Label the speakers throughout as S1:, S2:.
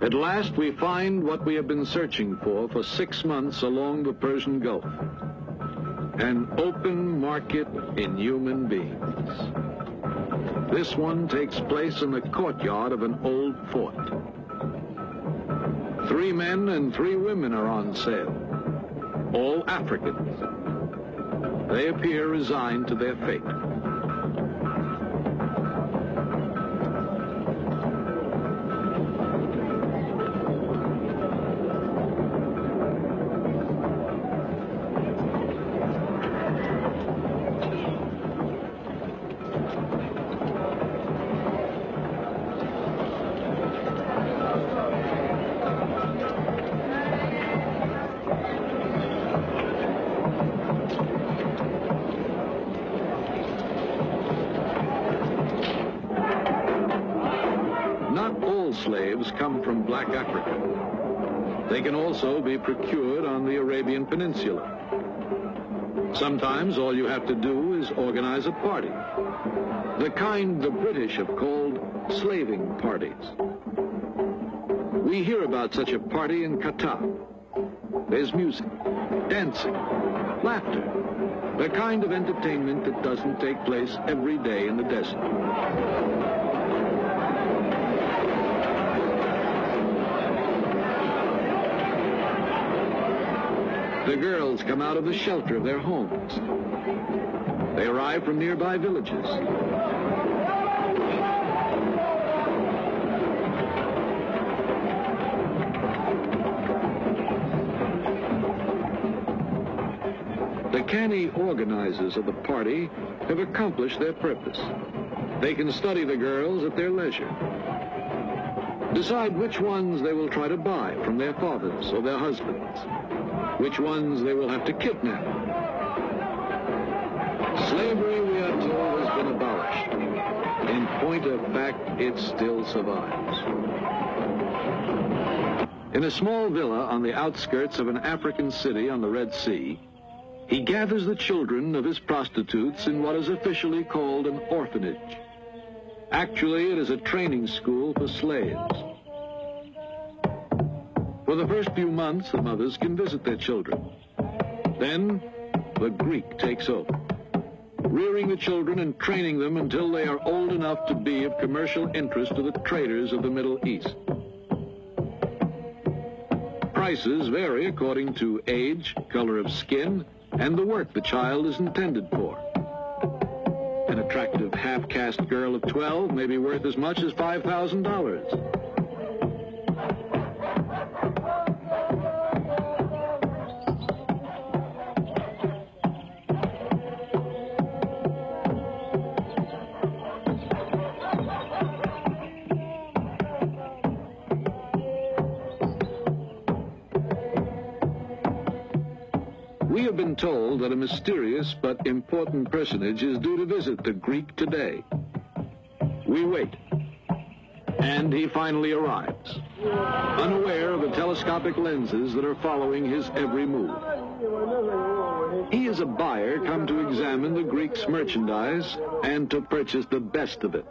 S1: At last we find what we have been searching for 6 months along the Persian Gulf. An open market in human beings. This one takes place in the courtyard of an old fort. 3 men and 3 women are on sale, all Africans. They appear resigned to their fate. Slaves come from black Africa. They can also be procured on the Arabian Peninsula. Sometimes all you have to do is organize a party, the kind the British have called slaving parties. We hear about such a party in Qatar. There's music, dancing, laughter, the kind of entertainment that doesn't take place every day in the desert. The girls come out of the shelter of their homes. They arrive from nearby villages. The canny organizers of the party have accomplished their purpose. They can study the girls at their leisure, decide which ones they will try to buy from their fathers or their husbands, which ones they will have to kidnap. Slavery, we are told, has been abolished. In point of fact, it still survives. In a small villa on the outskirts of an African city on the Red Sea, he gathers the children of his prostitutes in what is officially called an orphanage. Actually, it is a training school for slaves. For the first few months, the mothers can visit their children. Then, the Greek takes over, rearing the children and training them until they are old enough to be of commercial interest to the traders of the Middle East. Prices vary according to age, color of skin, and the work the child is intended for. An attractive half-caste girl of 12 may be worth as much as $5,000. We have been told that a mysterious but important personage is due to visit the Greek today. We wait, and he finally arrives, unaware of the telescopic lenses that are following his every move. He is a buyer come to examine the Greek's merchandise and to purchase the best of it.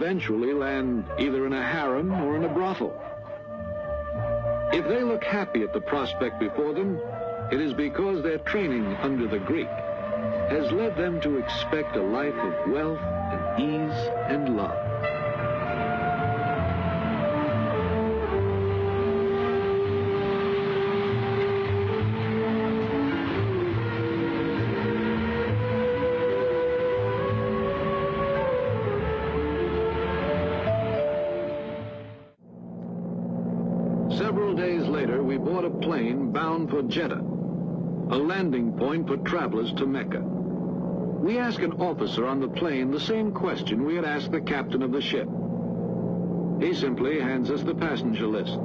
S1: eventually land either in a harem or in a brothel. If they look happy at the prospect before them, it is because their training under the Greek has led them to expect a life of wealth and ease and love. Several days later, we board a plane bound for Jeddah, a landing point for travelers to Mecca. We ask an officer on the plane the same question we had asked the captain of the ship. He simply hands us the passenger list.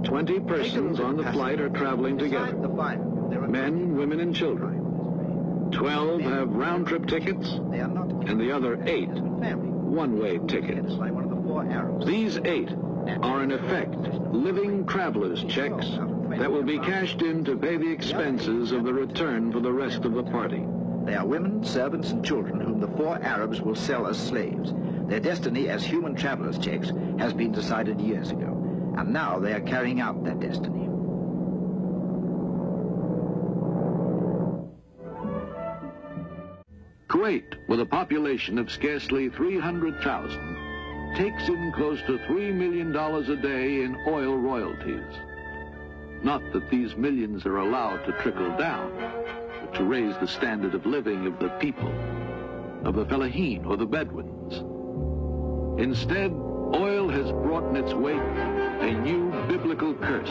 S1: 20 persons on the flight are traveling together. Men, women, and children. 12 have round-trip tickets, and the other 8 one-way tickets. These 8 are in effect living traveler's checks that will be cashed in to pay the expenses of the return for the rest of the party.
S2: They are women, servants, and children whom the 4 Arabs will sell as slaves. Their destiny as human traveler's checks has been decided years ago, and now they are carrying out that destiny.
S1: Kuwait, with a population of scarcely 300,000, takes in close to $3 million a day in oil royalties. Not that these millions are allowed to trickle down, but to raise the standard of living of the people, of the Fellahin or the Bedouins. Instead, oil has brought in its wake a new biblical curse.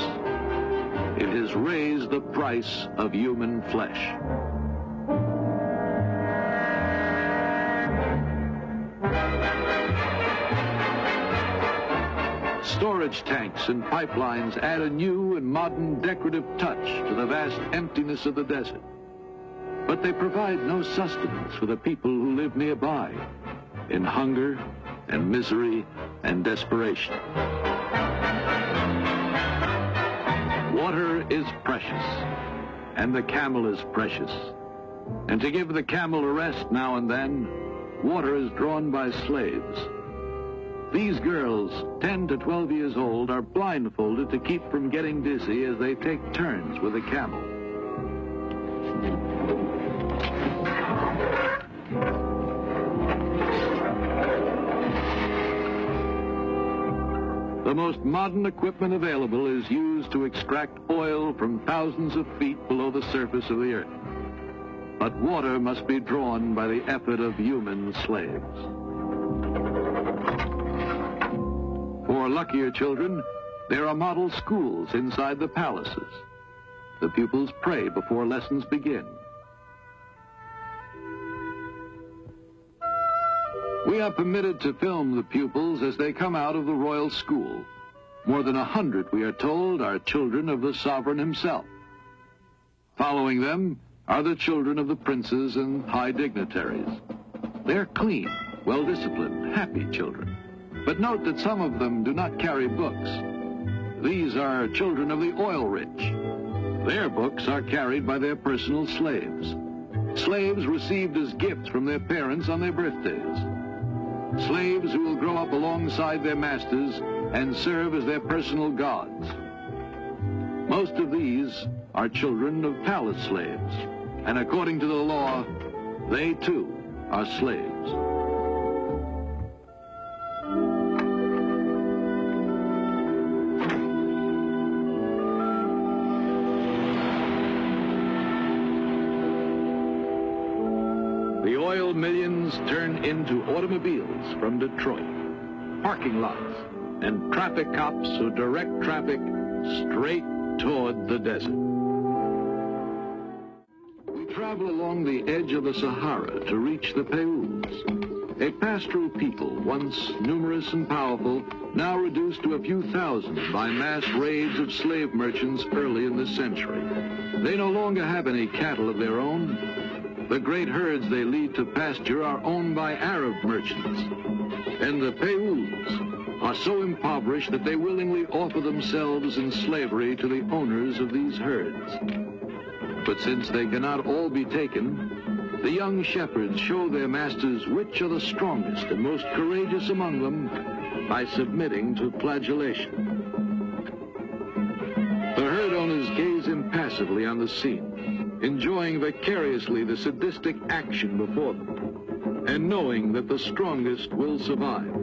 S1: It has raised the price of human flesh. Storage tanks and pipelines add a new and modern decorative touch to the vast emptiness of the desert. But they provide no sustenance for the people who live nearby, in hunger and misery and desperation. Water is precious, and the camel is precious. And to give the camel a rest now and then, water is drawn by slaves. These girls, 10 to 12 years old, are blindfolded to keep from getting dizzy as they take turns with a camel. The most modern equipment available is used to extract oil from thousands of feet below the surface of the earth. But water must be drawn by the effort of human slaves. For luckier children, there are model schools inside the palaces. The pupils pray before lessons begin. We are permitted to film the pupils as they come out of the royal school. More than 100, we are told, are children of the sovereign himself. Following them are the children of the princes and high dignitaries. They're clean, well-disciplined, happy children. But note that some of them do not carry books. These are children of the oil rich. Their books are carried by their personal slaves. Slaves received as gifts from their parents on their birthdays. Slaves who will grow up alongside their masters and serve as their personal gods. Most of these are children of palace slaves, and according to the law, they too are slaves. The oil millions turn into automobiles from Detroit, parking lots, and traffic cops who direct traffic straight toward the desert. We travel along the edge of the Sahara to reach the Peuls, a pastoral people once numerous and powerful, now reduced to a few thousand by mass raids of slave merchants early in this century. They no longer have any cattle of their own. The great herds they lead to pasture are owned by Arab merchants, and the Peuls are so impoverished that they willingly offer themselves in slavery to the owners of these herds. But since they cannot all be taken, the young shepherds show their masters which are the strongest and most courageous among them by submitting to flagellation. The herd owners gaze impassively on the scene, enjoying vicariously the sadistic action before them, and knowing that the strongest will survive.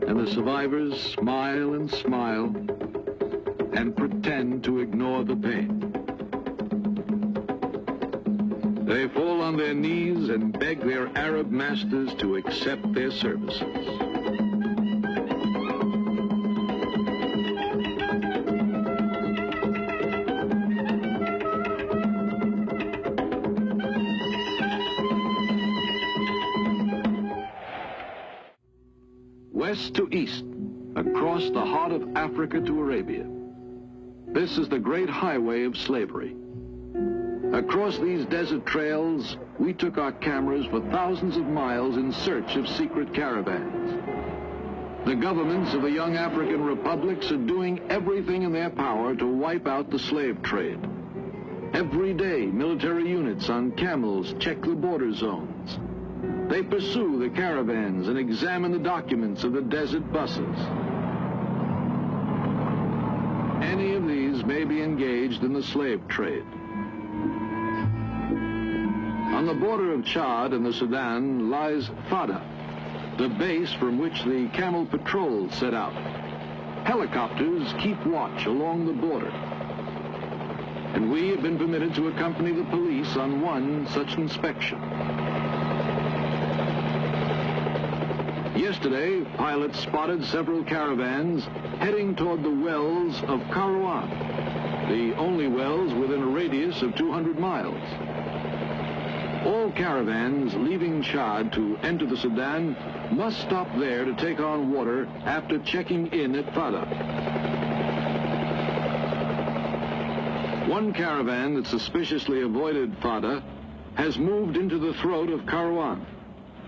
S1: And the survivors smile and smile and pretend to ignore the pain. They fall on their knees and beg their Arab masters to accept their services. West to east, across the heart of Africa to Arabia. This is the great highway of slavery. Across these desert trails, we took our cameras for thousands of miles in search of secret caravans. The governments of the young African republics are doing everything in their power to wipe out the slave trade. Every day, military units on camels check the border zones. They pursue the caravans and examine the documents of the desert buses. Any of these may be engaged in the slave trade. On the border of Chad and the Sudan lies Fada, the base from which the camel patrols set out. Helicopters keep watch along the border. And we have been permitted to accompany the police on one such inspection. Yesterday, pilots spotted several caravans heading toward the wells of Kairouan, the only wells within a radius of 200 miles. All caravans leaving Chad to enter the Sudan must stop there to take on water after checking in at Fada. One caravan that suspiciously avoided Fada has moved into the throat of Kairouan,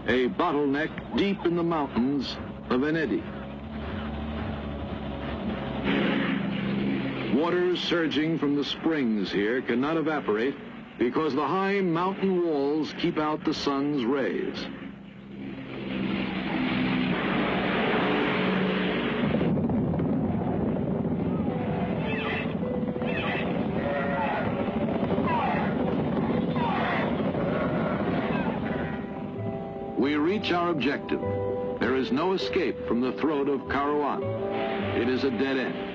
S1: a bottleneck deep in the mountains of Enedi. Water surging from the springs here cannot evaporate because the high mountain walls keep out the sun's rays. We reach our objective. There is no escape from the throat of Kairouan. It is a dead end.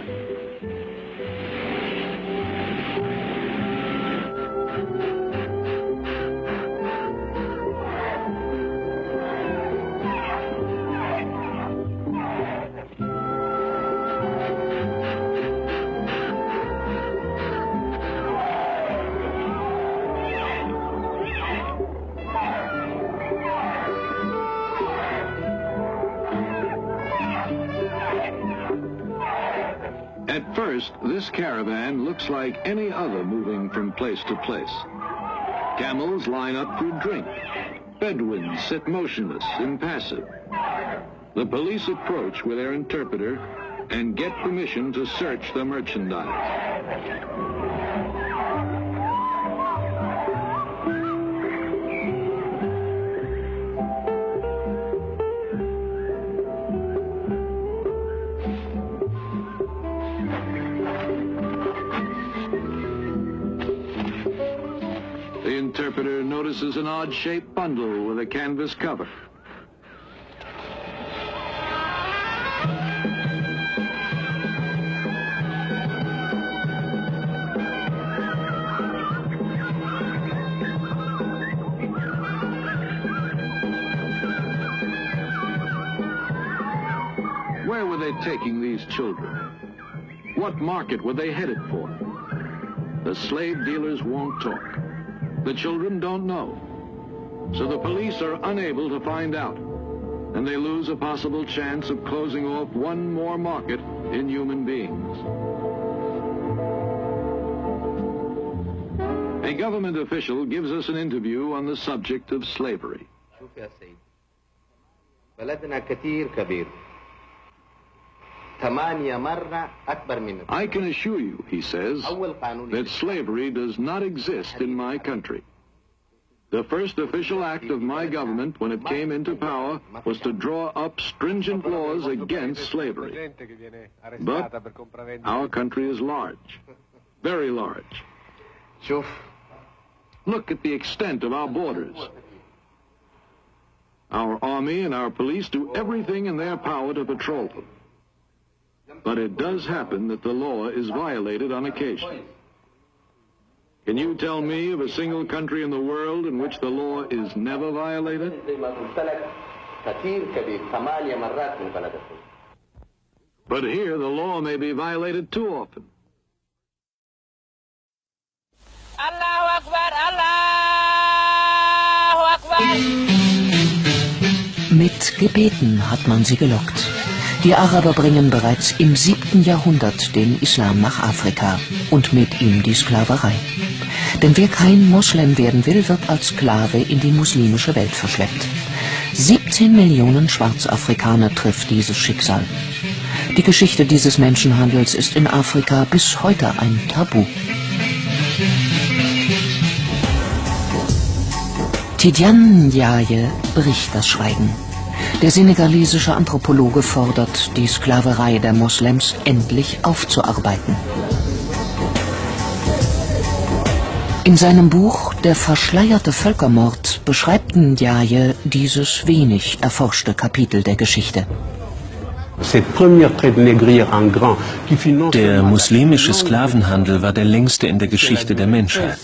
S1: At first, this caravan looks like any other moving from place to place. Camels line up for a drink. Bedouins sit motionless, impassive. The police approach with their interpreter and get permission to search the merchandise. The interpreter notices an odd-shaped bundle with a canvas cover. Where were they taking these children? What market were they headed for? The slave dealers won't talk. The children don't know. So the police are unable to find out, and they lose a possible chance of closing off one more market in human beings. A government official gives us an interview on the subject of slavery. I can assure you, he says, that slavery does not exist in my country. The first official act of my government when it came into power was to draw up stringent laws against slavery. But our country is large, very large. Look at the extent of our borders. Our army and our police do everything in their power to patrol them. But it does happen that the law is violated on occasion. Can you tell me of a single country in the world in which the law is never violated? But here the law may be violated too often.
S3: Allahu Akbar, Allahu Akbar.
S4: Mit Gebeten hat man sie gelockt. Die Araber bringen bereits im 7. Jahrhundert den Islam nach Afrika und mit ihm die Sklaverei. Denn wer kein Moslem werden will, wird als Sklave in die muslimische Welt verschleppt. 17 Millionen Schwarzafrikaner trifft dieses Schicksal. Die Geschichte dieses Menschenhandels ist in Afrika bis heute ein Tabu. Tidiane Ndiaye bricht das Schweigen. Der senegalesische Anthropologe fordert, die Sklaverei der Moslems endlich aufzuarbeiten. In seinem Buch »Der verschleierte Völkermord« beschreibt Ndiaye dieses wenig erforschte Kapitel der Geschichte.
S5: Der muslimische Sklavenhandel war der längste in der Geschichte der Menschheit.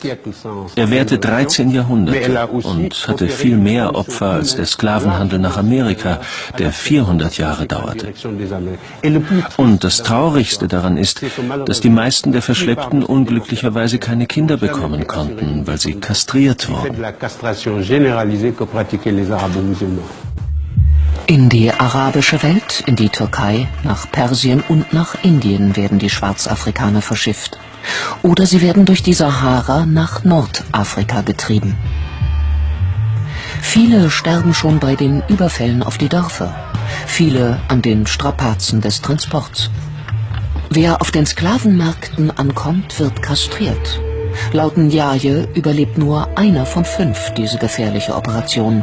S5: Er währte 13 Jahrhunderte und hatte viel mehr Opfer als der Sklavenhandel nach Amerika, der 400 Jahre dauerte. Und das Traurigste daran ist, dass die meisten der Verschleppten unglücklicherweise keine Kinder bekommen konnten, weil sie kastriert wurden.
S4: In die arabische Welt, in die Türkei, nach Persien und nach Indien werden die Schwarzafrikaner verschifft. Oder sie werden durch die Sahara nach Nordafrika getrieben. Viele sterben schon bei den Überfällen auf die Dörfer, viele an den Strapazen des Transports. Wer auf den Sklavenmärkten ankommt, wird kastriert. Laut Ndiaye überlebt nur einer von 5 diese gefährliche Operation.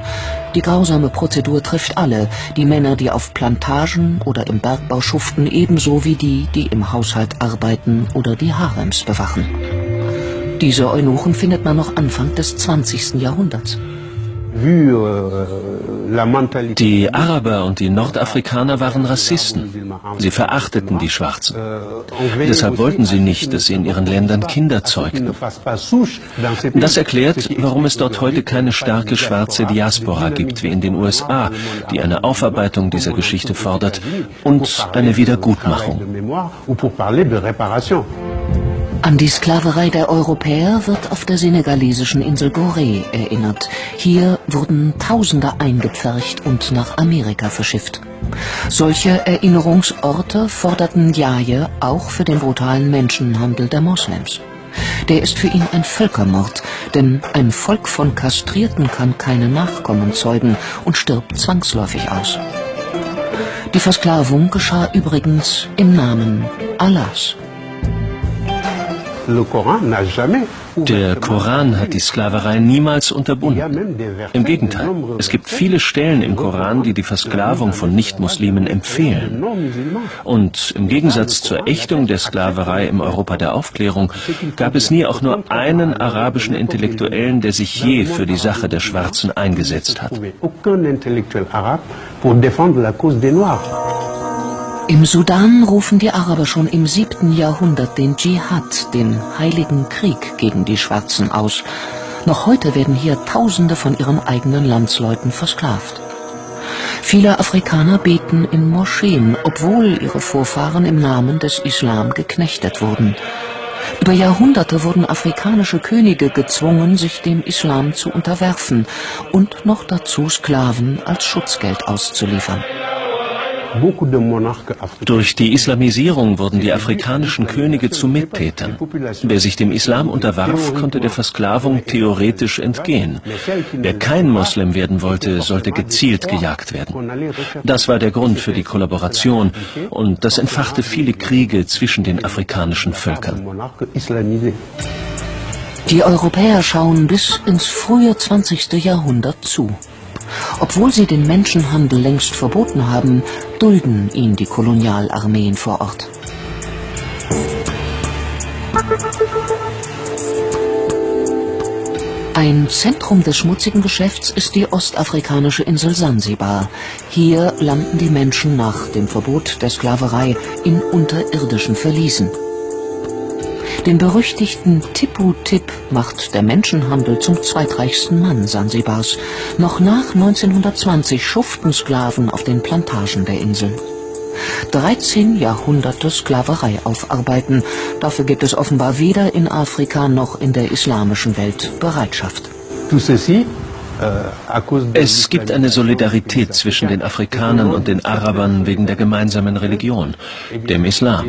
S4: Die grausame Prozedur trifft alle, die Männer, die auf Plantagen oder im Bergbau schuften, ebenso wie die, die im Haushalt arbeiten oder die Harems bewachen. Diese Eunuchen findet man noch Anfang des 20. Jahrhunderts.
S5: Die Araber und die Nordafrikaner waren Rassisten. Sie verachteten die Schwarzen. Deshalb wollten sie nicht, dass sie in ihren Ländern Kinder zeugten. Das erklärt, warum es dort heute keine starke schwarze Diaspora gibt wie in den USA, die eine Aufarbeitung dieser Geschichte fordert und eine Wiedergutmachung.
S4: An die Sklaverei der Europäer wird auf der senegalesischen Insel Gorée erinnert. Hier wurden Tausende eingepfercht und nach Amerika verschifft. Solche Erinnerungsorte forderten Ndiaye auch für den brutalen Menschenhandel der Moslems. Der ist für ihn ein Völkermord, denn ein Volk von Kastrierten kann keine Nachkommen zeugen und stirbt zwangsläufig aus. Die Versklavung geschah übrigens im Namen Allahs.
S5: Der Koran hat die Sklaverei niemals unterbunden. Im Gegenteil, es gibt viele Stellen im Koran, die die Versklavung von Nichtmuslimen empfehlen. Und im Gegensatz zur Ächtung der Sklaverei im Europa der Aufklärung gab es nie auch nur einen arabischen Intellektuellen, der sich je für die Sache der Schwarzen eingesetzt hat.
S4: Im Sudan rufen die Araber schon im 7. Jahrhundert den Dschihad, den heiligen Krieg gegen die Schwarzen, aus. Noch heute werden hier Tausende von ihren eigenen Landsleuten versklavt. Viele Afrikaner beten in Moscheen, obwohl ihre Vorfahren im Namen des Islam geknechtet wurden. Über Jahrhunderte wurden afrikanische Könige gezwungen, sich dem Islam zu unterwerfen und noch dazu Sklaven als Schutzgeld auszuliefern.
S5: Durch die Islamisierung wurden die afrikanischen Könige zu Mittätern. Wer sich dem Islam unterwarf, konnte der Versklavung theoretisch entgehen. Wer kein Moslem werden wollte, sollte gezielt gejagt werden. Das war der Grund für die Kollaboration und das entfachte viele Kriege zwischen den afrikanischen Völkern.
S4: Die Europäer schauen bis ins frühe 20. Jahrhundert zu. Obwohl sie den Menschenhandel längst verboten haben, dulden ihn die Kolonialarmeen vor Ort. Ein Zentrum des schmutzigen Geschäfts ist die ostafrikanische Insel Sansibar. Hier landen die Menschen nach dem Verbot der Sklaverei in unterirdischen Verliesen. Den berüchtigten Tipu-Tip macht der Menschenhandel zum zweitreichsten Mann Sansibars. Noch nach 1920 schuften Sklaven auf den Plantagen der Insel. 13 Jahrhunderte Sklaverei aufarbeiten, dafür gibt es offenbar weder in Afrika noch in der islamischen Welt Bereitschaft.
S5: Es gibt eine Solidarität zwischen den Afrikanern und den Arabern wegen der gemeinsamen Religion, dem Islam.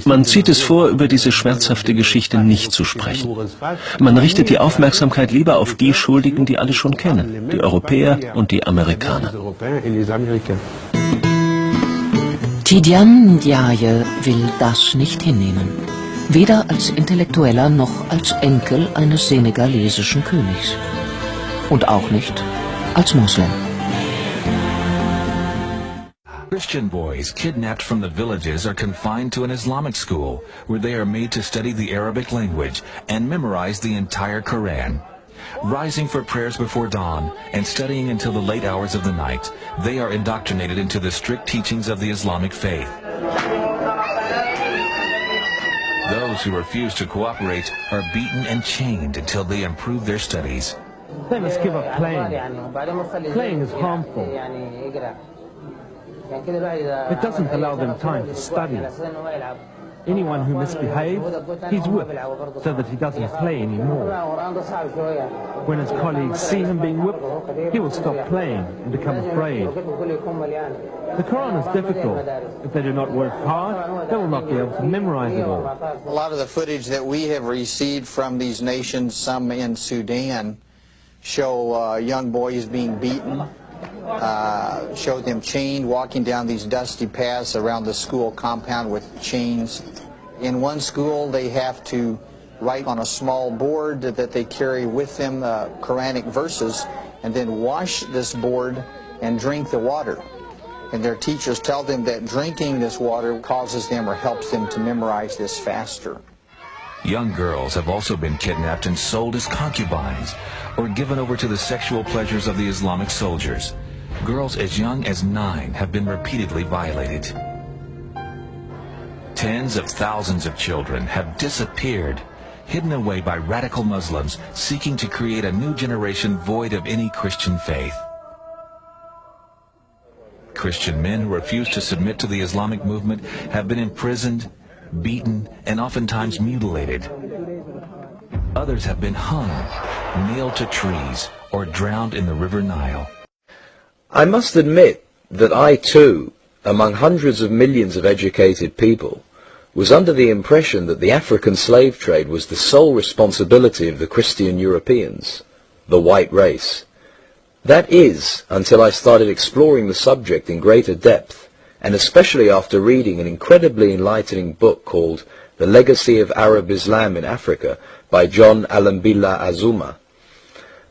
S5: Man zieht es vor, über diese schmerzhafte Geschichte nicht zu sprechen. Man richtet die Aufmerksamkeit lieber auf die Schuldigen, die alle schon kennen, die Europäer und die Amerikaner.
S4: Tidiane Ndiaye will das nicht hinnehmen. Weder als Intellektueller noch als Enkel eines senegalesischen Königs. Und auch nicht als Moslem.
S6: Christian boys kidnapped from the villages are confined to an Islamic school where they are made to study the Arabic language and memorize the entire Quran. Rising for prayers before dawn and studying until the late hours of the night, they are indoctrinated into the strict teachings of the Islamic faith. Those who refuse to cooperate are beaten and chained until they improve their studies.
S7: They must give up playing. Playing is harmful. It doesn't allow them time to study. Anyone who misbehaves, he's whipped so that he doesn't play anymore. When his colleagues see him being whipped, he will stop playing and become afraid. The Quran is difficult. If they do not work hard, they will not be able to memorize it all.
S8: A lot of the footage that we have received from these nations, some in Sudan, show young boys being beaten, show them chained, walking down these dusty paths around the school compound with chains. In one school, they have to write on a small board that they carry with them Quranic verses and then wash this board and drink the water. And their teachers tell them that drinking this water causes them or helps them to memorize this faster.
S6: Young girls have also been kidnapped and sold as concubines or given over to the sexual pleasures of the Islamic soldiers. Girls as young as 9 have been repeatedly violated. Tens of thousands of children have disappeared, hidden away by radical Muslims seeking to create a new generation void of any Christian faith. Christian men who refuse to submit to the Islamic movement have been imprisoned, beaten, and oftentimes mutilated. Others have been hung, nailed to trees, or drowned in the River Nile.
S9: I must admit that I too, among hundreds of millions of educated people, was under the impression that the African slave trade was the sole responsibility of the Christian Europeans, the white race. That is, until I started exploring the subject in greater depth, and especially after reading an incredibly enlightening book called The Legacy of Arab Islam in Africa by John Alambila Azuma.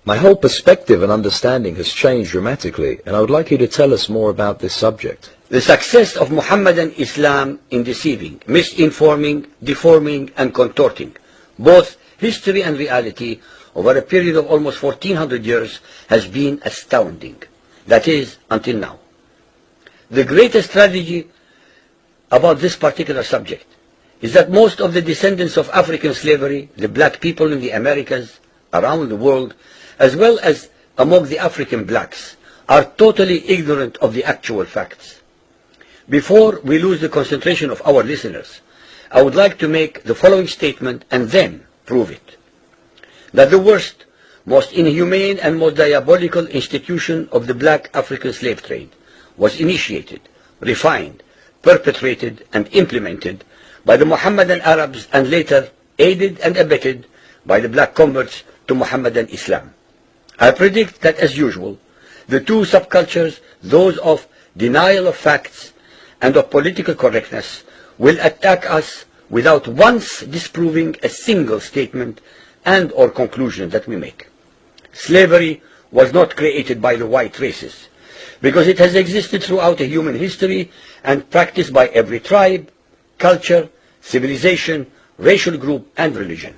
S9: My whole perspective and understanding has changed dramatically, and I would like you to tell us more about this subject.
S10: The success of Muhammadan Islam in deceiving, misinforming, deforming, and contorting both history and reality over a period of almost 1400 years has been astounding. That is, until now. The greatest tragedy about this particular subject is that most of the descendants of African slavery, the black people in the Americas, around the world, as well as among the African blacks, are totally ignorant of the actual facts. Before we lose the concentration of our listeners, I would like to make the following statement and then prove it. That the worst, most inhumane and most diabolical institution of the black African slave trade was initiated, refined, perpetrated and implemented by the Mohammedan Arabs and later aided and abetted by the black converts to Mohammedan Islam. I predict that, as usual, the two subcultures, those of denial of facts and of political correctness, will attack us without once disproving a single statement and or conclusion that we make. Slavery was not created by the white races, because it has existed throughout human history and practiced by every tribe, culture, civilization, racial group, and religion.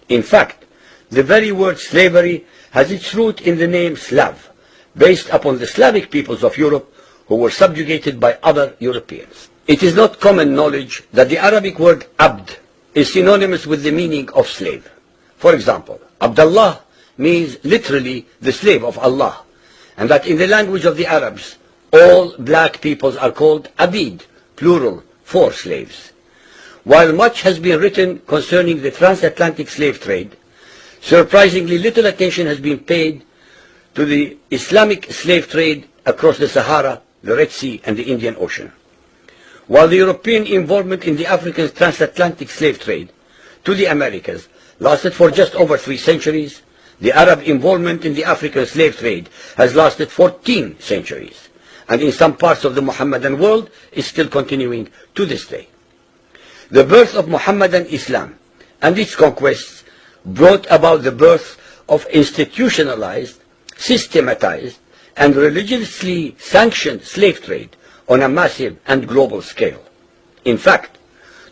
S10: In fact, the very word slavery has its root in the name Slav, based upon the Slavic peoples of Europe who were subjugated by other Europeans. It is not common knowledge that the Arabic word abd is synonymous with the meaning of slave. For example, Abdullah means literally the slave of Allah, and that in the language of the Arabs, all black peoples are called abid, plural, for slaves. While much has been written concerning the transatlantic slave trade, surprisingly little attention has been paid to the Islamic slave trade across the Sahara, the Red Sea, and the Indian Ocean. While the European involvement in the African transatlantic slave trade to the Americas lasted for just over 3 centuries, the Arab involvement in the African slave trade has lasted 14 centuries, and in some parts of the Mohammedan world is still continuing to this day. The birth of Mohammedan Islam and its conquests brought about the birth of institutionalized, systematized, and religiously sanctioned slave trade on a massive and global scale. In fact,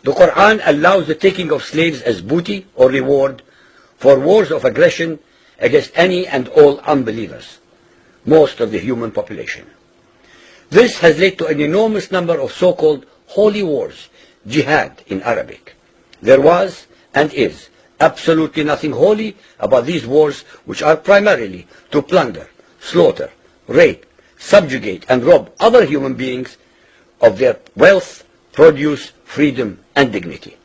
S10: the Quran allows the taking of slaves as booty or reward for wars of aggression against any and all unbelievers, most of the human population. This has led to an enormous number of so-called holy wars, jihad in Arabic. There was and is absolutely nothing holy about these wars, which are primarily to plunder, slaughter, rape, subjugate and rob other human beings of their wealth, produce, freedom and dignity.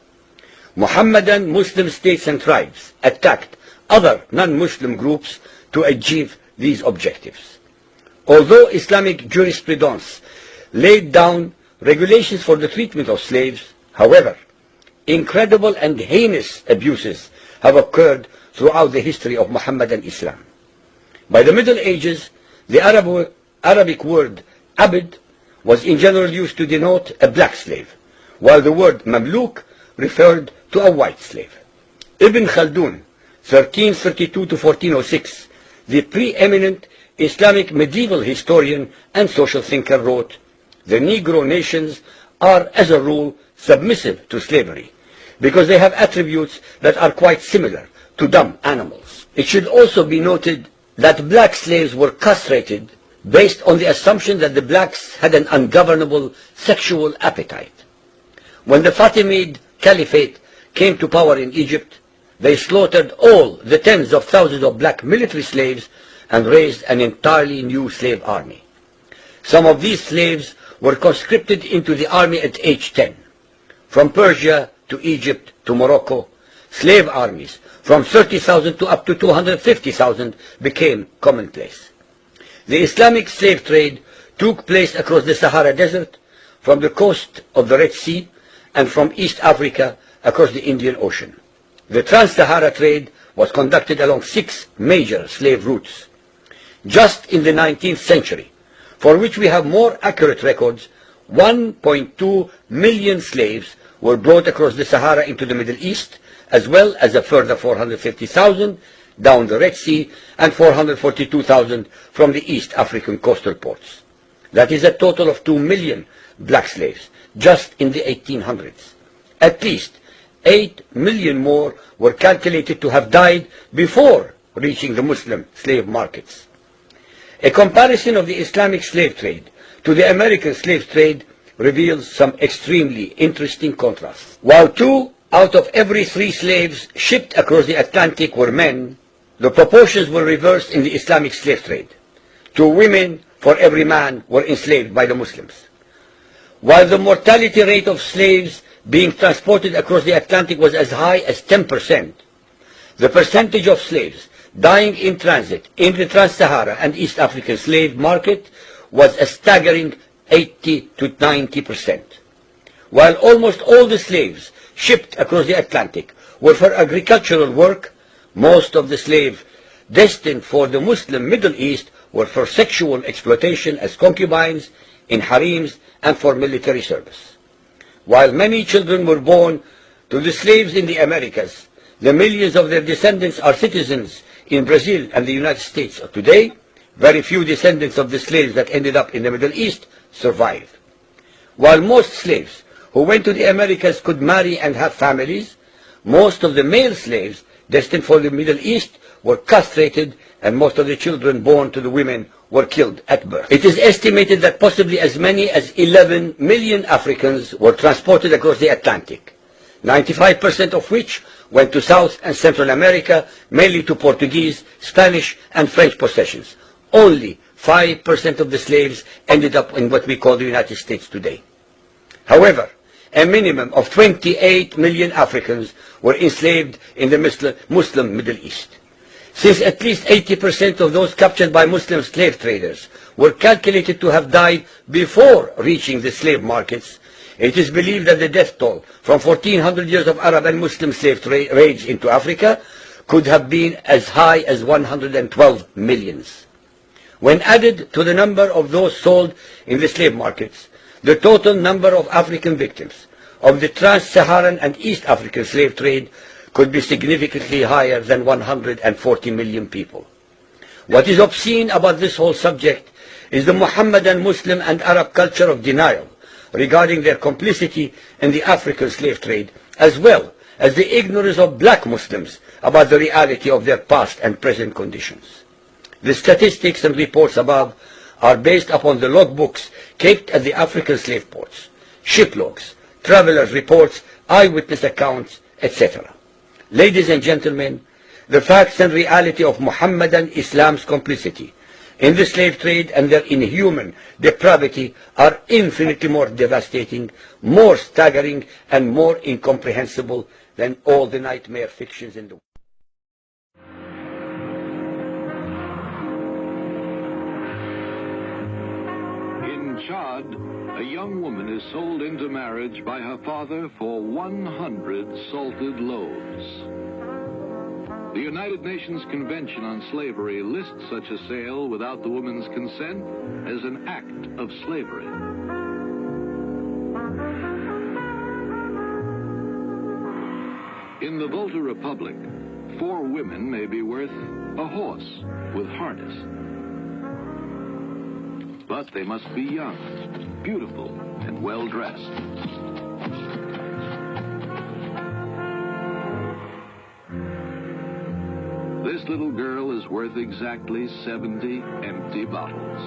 S10: Mohammedan Muslim states and tribes attacked other non-Muslim groups to achieve these objectives. Although Islamic jurisprudence laid down regulations for the treatment of slaves, however, incredible and heinous abuses have occurred throughout the history of Mohammedan Islam. By the Middle Ages, the Arabic word abd was in general used to denote a black slave, while the word mamluk referred to a white slave. Ibn Khaldun, 1332 to 1406, the preeminent Islamic medieval historian and social thinker, wrote, "The Negro nations are, as a rule, submissive to slavery, because they have attributes that are quite similar to dumb animals." It should also be noted that black slaves were castrated based on the assumption that the blacks had an ungovernable sexual appetite. When the Fatimid Caliphate came to power in Egypt, they slaughtered all the tens of thousands of black military slaves and raised an entirely new slave army. Some of these slaves were conscripted into the army at age 10. From Persia to Egypt to Morocco, slave armies from 30,000 to up to 250,000 became commonplace. The Islamic slave trade took place across the Sahara Desert, from the coast of the Red Sea, and from East Africa across the Indian Ocean. The Trans-Sahara trade was conducted along 6 major slave routes. just in the 19th century, for which we have more accurate records. 1.2 million slaves were brought across the Sahara into the Middle East, as well as a further 450,000 down the Red Sea and 442,000 from the East African coastal ports. That is a total of 2 million black slaves just in the 1800s. At least 8 million more were calculated to have died before reaching the Muslim slave markets. A comparison of the Islamic slave trade to the American slave trade reveals some extremely interesting contrasts. While 2 out of every 3 slaves shipped across the Atlantic were men, the proportions were reversed in the Islamic slave trade. 2 women for every man were enslaved by the Muslims. While the mortality rate of slaves being transported across the Atlantic was as high as 10%, the percentage of slaves dying in transit in the Trans-Sahara and East African slave market was a staggering 80 to 90%. While almost all the slaves shipped across the Atlantic were for agricultural work, most of the slaves destined for the Muslim Middle East were for sexual exploitation as concubines, in harems, and for military service. While many children were born to the slaves in the Americas, the millions of their descendants are citizens in Brazil and the United States of today. Very few descendants of the slaves that ended up in the Middle East survived. While most slaves who went to the Americas could marry and have families, most of the male slaves destined for the Middle East were castrated, and most of the children born to the women were killed at birth. It is estimated that possibly as many as 11 million Africans were transported across the Atlantic, 95% of which went to South and Central America, mainly to Portuguese, Spanish, and French possessions. Only 5% of the slaves ended up in what we call the United States today. However, a minimum of 28 million Africans were enslaved in the Muslim Middle East. Since at least 80% of those captured by Muslim slave traders were calculated to have died before reaching the slave markets, it is believed that the death toll from 1400 years of Arab and Muslim slave raids into Africa could have been as high as 112 millions. When added to the number of those sold in the slave markets, the total number of African victims of the Trans-Saharan and East African slave trade could be significantly higher than 140 million people. What is obscene about this whole subject is the Mohammedan, Muslim, and Arab culture of denial regarding their complicity in the African slave trade, as well as the ignorance of black Muslims about the reality of their past and present conditions. The statistics and reports above are based upon the logbooks kept at the African slave ports, ship logs, travelers' reports, eyewitness accounts, etc. Ladies and gentlemen, the facts and reality of Mohammedan Islam's complicity in the slave trade and their inhuman depravity are infinitely more devastating, more staggering, and more incomprehensible than all the nightmare fictions in the world.
S1: In Chad, a young woman is sold into marriage by her father for 100 salted loaves. The United Nations Convention on Slavery lists such a sale without the woman's consent as an act of slavery. In the Volta Republic, 4 women may be worth a horse with harness. But they must be young, beautiful, and well-dressed. This little girl is worth exactly 70 empty bottles.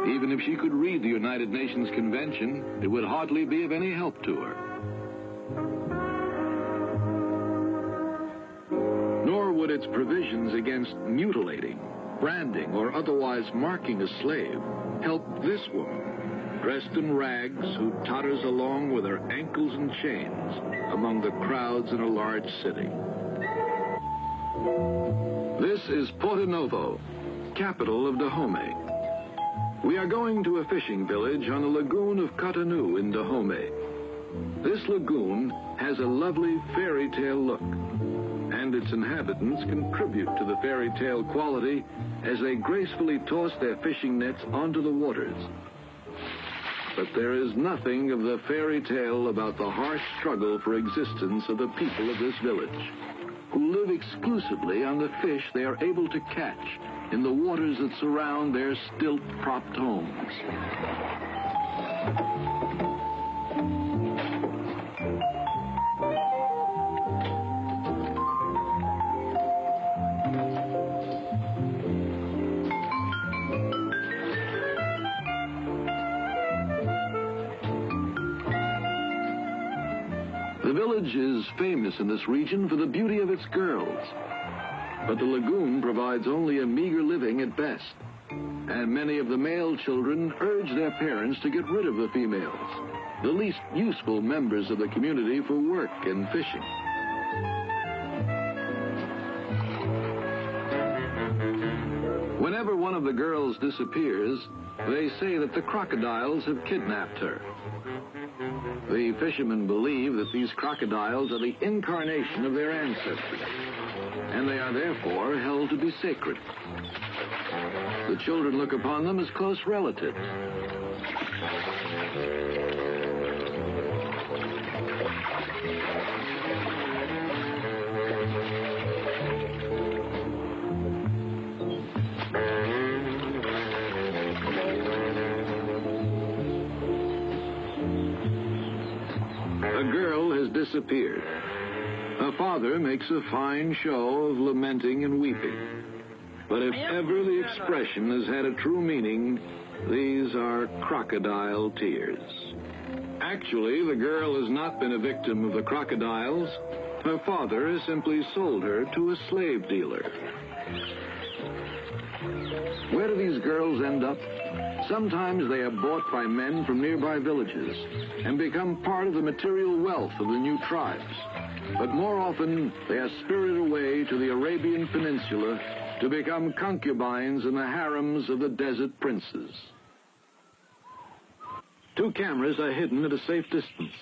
S1: Even if she could read the United Nations Convention, it would hardly be of any help to her. Nor would its provisions against mutilating, branding, or otherwise marking a slave help this woman, dressed in rags, who totters along with her ankles in chains among the crowds in a large city. This is Porto Novo, capital of Dahomey. We are going to a fishing village on the lagoon of Cotonou in Dahomey. This lagoon has a lovely fairy tale look, and its inhabitants contribute to the fairy tale quality as they gracefully toss their fishing nets onto the waters. But there is nothing of the fairy tale about the harsh struggle for existence of the people of this village, who live exclusively on the fish they are able to catch in the waters that surround their stilt-propped homes. The village is famous in this region for the beauty of its girls, but the lagoon provides only a meager living at best, and many of the male children urge their parents to get rid of the females, the least useful members of the community for work and fishing. Whenever one of the girls disappears, they say that the crocodiles have kidnapped her. The fishermen believe that these crocodiles are the incarnation of their ancestors, and they are therefore held to be sacred. The children look upon them as close relatives. A girl has disappeared. Her father makes a fine show of lamenting and weeping. But if ever the expression has had a true meaning, these are crocodile tears. Actually, the girl has not been a victim of the crocodiles. Her father has simply sold her to a slave dealer. Where do these girls end up? Sometimes they are bought by men from nearby villages and become part of the material wealth of the new tribes. But more often, they are spirited away to the Arabian Peninsula to become concubines in the harems of the desert princes. 2 cameras are hidden at a safe distance.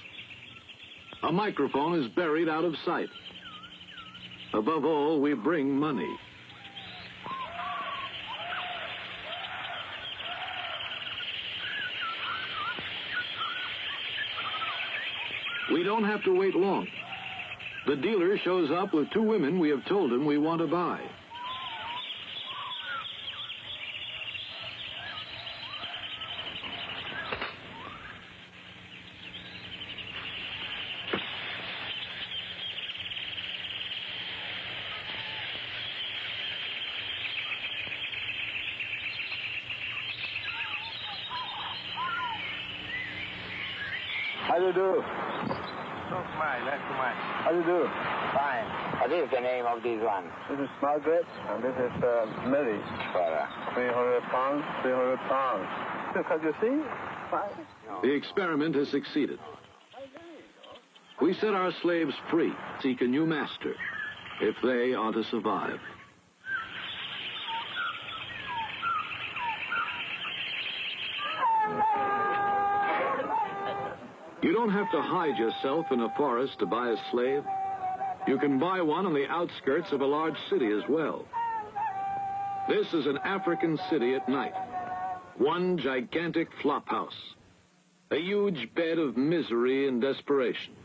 S1: A microphone is buried out of sight. Above all, we bring money. We don't have to wait long. The dealer shows up with 2 women we have told him we want to buy.
S11: How do you do?
S12: So smile, that's too much.
S11: How do you do?
S12: Fine. What is the name of this one?
S11: This is Margaret, and this is Mary. 300 pounds, 300 pounds. Can you see? Fine.
S1: The experiment has succeeded. We set our slaves free, seek a new master, if they are to survive. You don't have to hide yourself in a forest to buy a slave. You can buy one on the outskirts of a large city as well. This is an African city at night. One gigantic flophouse. A huge bed of misery and desperation.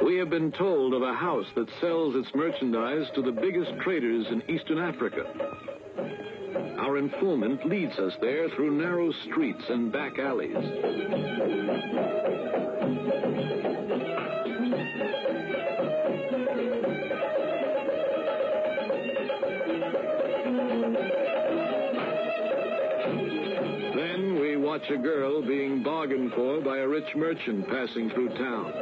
S1: We have been told of a house that sells its merchandise to the biggest traders in Eastern Africa. Our informant leads us there through narrow streets and back alleys. Then we watch a girl being bargained for by a rich merchant passing through town.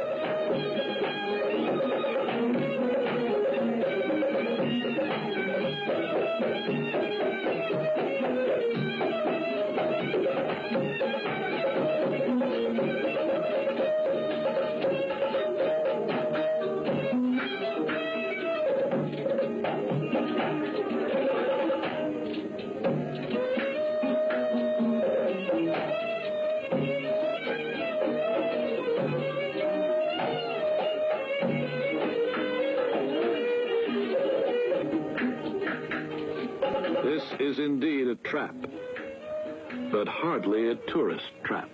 S1: This is indeed a trap, but hardly a tourist trap.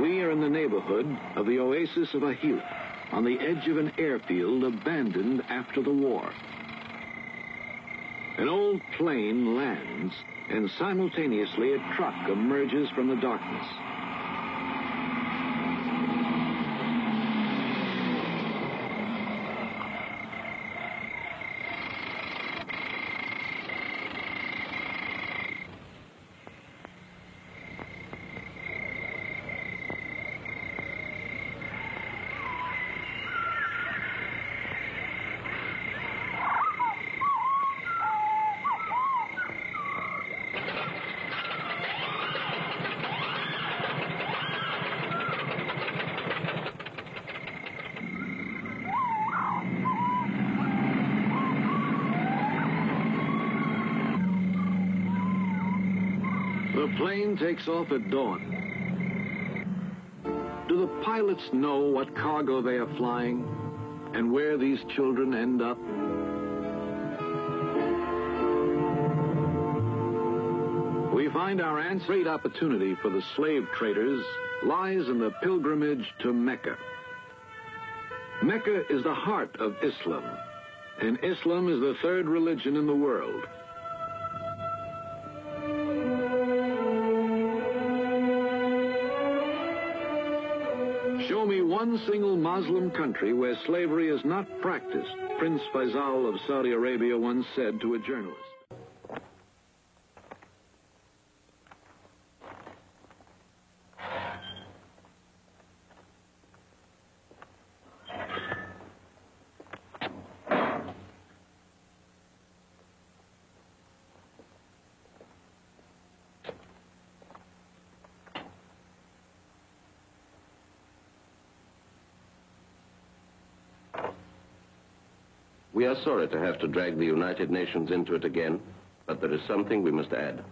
S1: We are in the neighborhood of the oasis of Ahila, on the edge of an airfield abandoned after the war. An old plane lands, and simultaneously a truck emerges from the darkness. The plane takes off at dawn. Do the pilots know what cargo they are flying and where these children end up? We find our answer. Great opportunity for the slave traders lies in the pilgrimage to Mecca. Mecca is the heart of Islam, and Islam is the third religion in the world. Show me one single Muslim country where slavery is not practiced, Prince Faisal of Saudi Arabia once said to a journalist.
S13: We are sorry to have to drag the United Nations into it again, but there is something we must add.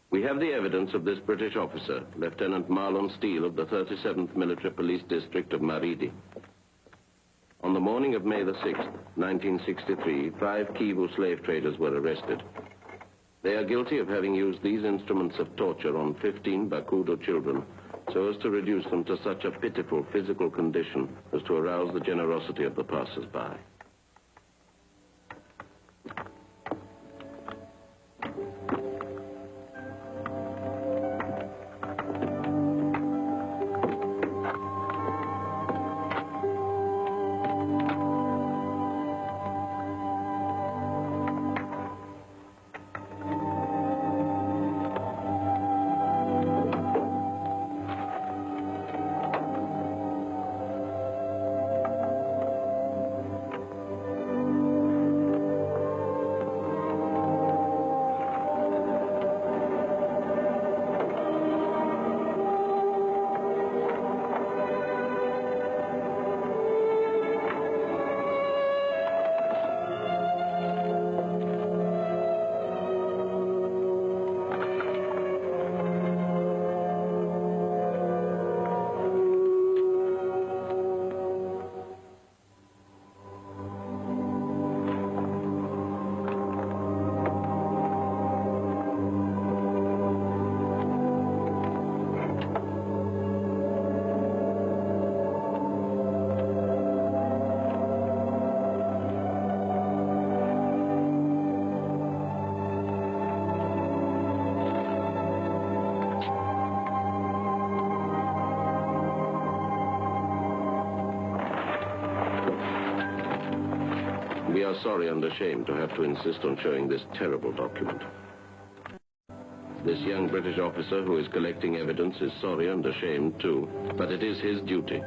S13: We have the evidence of this British officer, Lieutenant Marlon Steele of the 37th Military Police District of Maridi. On the morning of May the 6th, 1963, 5 Kivu slave traders were arrested. They are guilty of having used these instruments of torture on 15 Bakudo children so as to reduce them to such a pitiful physical condition as to arouse the generosity of the passers-by. We are sorry and ashamed to have to insist on showing this terrible document. This young British officer who is collecting evidence is sorry and ashamed too, but it is his duty.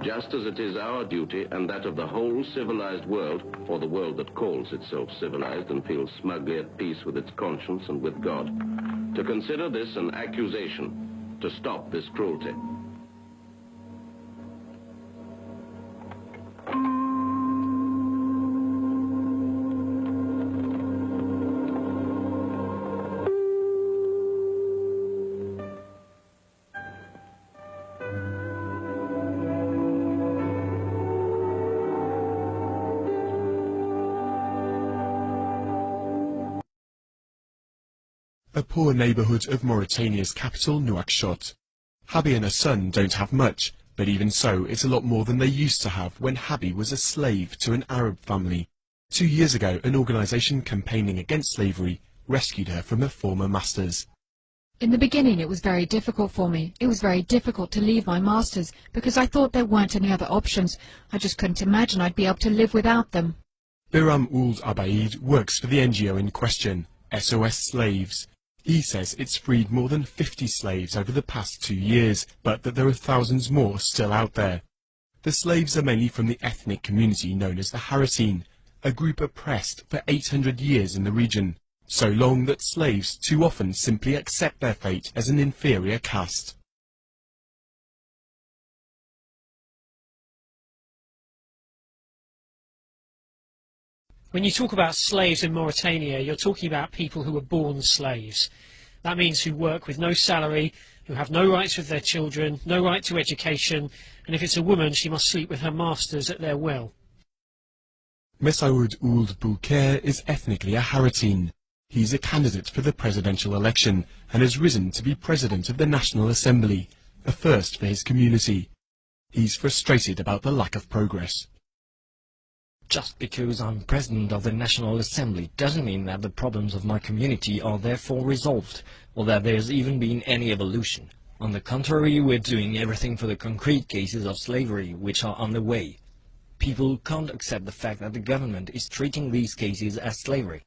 S13: Just as it is our duty and that of the whole civilized world, or the world that calls itself civilized and feels smugly at peace with its conscience and with God, to consider this an accusation, to stop this cruelty.
S14: a poor neighbourhood of Mauritania's capital, Nouakchott. Habi and her son don't have much, but even so, it's a lot more than they used to have when Habi was a slave to an Arab family. 2 years ago, an organisation campaigning against slavery rescued her from her former masters.
S15: In the beginning it was very difficult for me. It was very difficult to leave my masters because I thought there weren't any other options. I just couldn't imagine I'd be able to live without them.
S14: Biram Ould Abaid works for the NGO in question, SOS Slaves. He says it's freed more than 50 slaves over the past 2 years, but that there are thousands more still out there. The slaves are mainly from the ethnic community known as the Harratine, a group oppressed for 800 years in the region. So long that slaves too often simply accept their fate as an inferior caste.
S16: When you talk about slaves in Mauritania, you're talking about people who were born slaves. That means who work with no salary, who have no rights with their children, no right to education, and if it's a woman, she must sleep with her masters at their will.
S14: Messaoud Ould Bouker is ethnically a Harratine. He's a candidate for the presidential election and has risen to be president of the National Assembly, a first for his community. He's frustrated about the lack of progress.
S17: Just because I'm president of the National Assembly doesn't mean that the problems of my community are therefore resolved, or that there's even been any evolution. On the contrary, we're doing everything for the concrete cases of slavery which are on the way. People can't accept the fact that the government is treating these cases as slavery.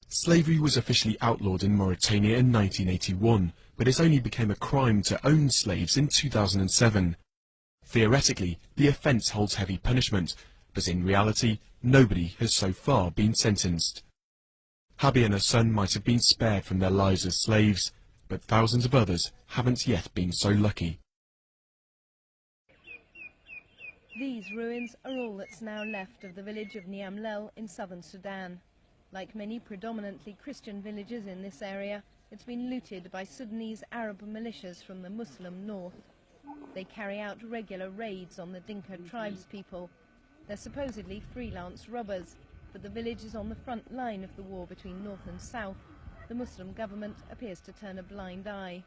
S14: Slavery was officially outlawed in Mauritania in 1981, but it only became a crime to own slaves in 2007. Theoretically, the offence holds heavy punishment, but in reality, nobody has so far been sentenced. Habi and her son might have been spared from their lives as slaves, but thousands of others haven't yet been so lucky.
S18: These ruins are all that's now left of the village of Niamlel in southern Sudan. Like many predominantly Christian villages in this area, it's been looted by Sudanese Arab militias from the Muslim north. They carry out regular raids on the Dinka tribespeople. They're supposedly freelance robbers, but the village is on the front line of the war between north and south. The Muslim government appears to turn a blind eye.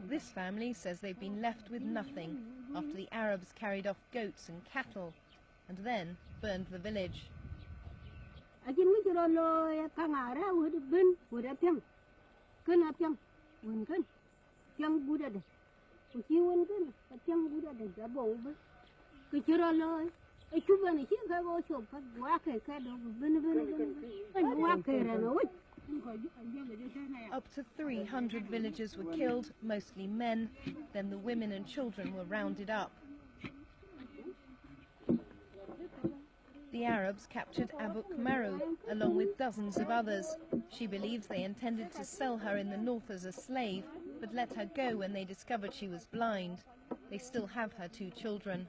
S18: This family says they've been left with nothing after the Arabs carried off goats and cattle and then burned the village. Up to 300 villagers were killed, mostly men. Then the women and children were rounded up. The Arabs captured Abuk Maru, along with dozens of others. She believes they intended to sell her in the north as a slave, but let her go when they discovered she was blind. They still have her 2 children.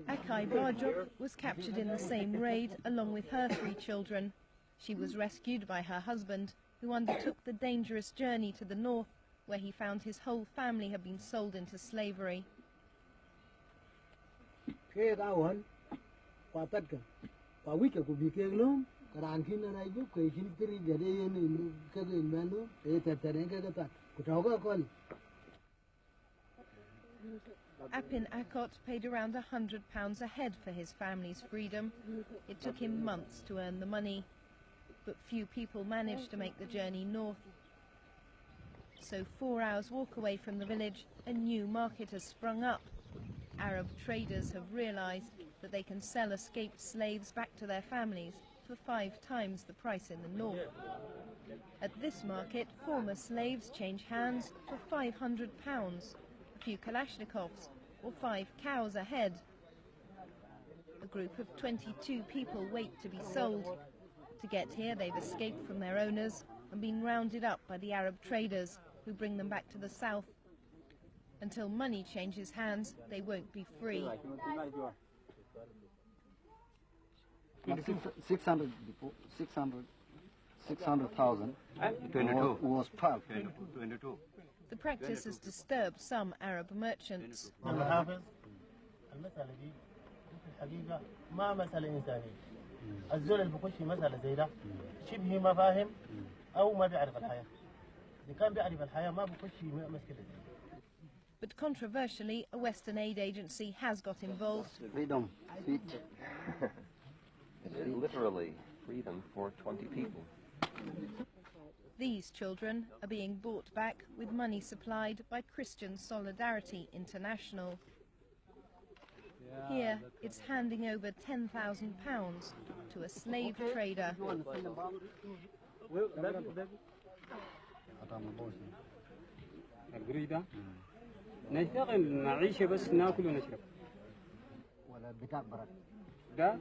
S18: Akai Barjok was captured in the same raid along with her 3 children. She was rescued by her husband, who undertook the dangerous journey to the north, where he found his whole family had been sold into slavery. Apin Akot paid around £100 a head for his family's freedom. It took him months to earn the money, but few people managed to make the journey north. So 4 hours walk away from the village, a new market has sprung up. Arab traders have realized that they can sell escaped slaves back to their families for 5 times the price in the north. At this market, former slaves change hands for £500, a few Kalashnikovs, or 5 cows a head. A group of 22 people wait to be sold. To get here, they've escaped from their owners and been rounded up by the Arab traders, who bring them back to the south. Until money changes hands, they won't be free.
S19: 600,000 was 12.
S18: The practice has disturbed some Arab merchants.
S20: الزول اللي بيخش في مسألة زي ده شبه ما فاهم أو ما بيعرف الحياة. إذا كان بيعرف الحياة ما بيخش في مشكلة زي.
S18: But controversially, a Western aid agency has got involved.
S19: Freedom.
S21: It is literally freedom for 20 people.
S18: These children are being brought back with money supplied by Christian Solidarity International. Here, it's handing over £10,000 to a slave trader.
S22: نشتغل نعيش بس ناكل ونشرب.
S19: ولا بتاع برك.
S22: ده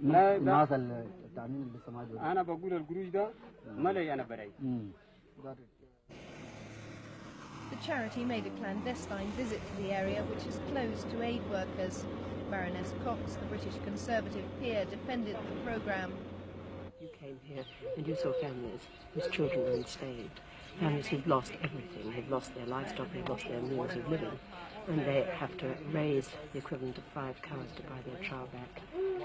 S19: لا ده التأمين اللي سمعته.
S22: أنا بقول القروش ده مالي أنا براي.
S18: The charity made a clandestine visit to the area, which is closed to aid workers. Baroness Cox, the British Conservative peer, defended the programme.
S23: You came here and you saw families whose children were enslaved, families who've lost everything. They've lost their livestock, they've lost their means of living, and they have to raise the equivalent of 5 cows to buy their child back.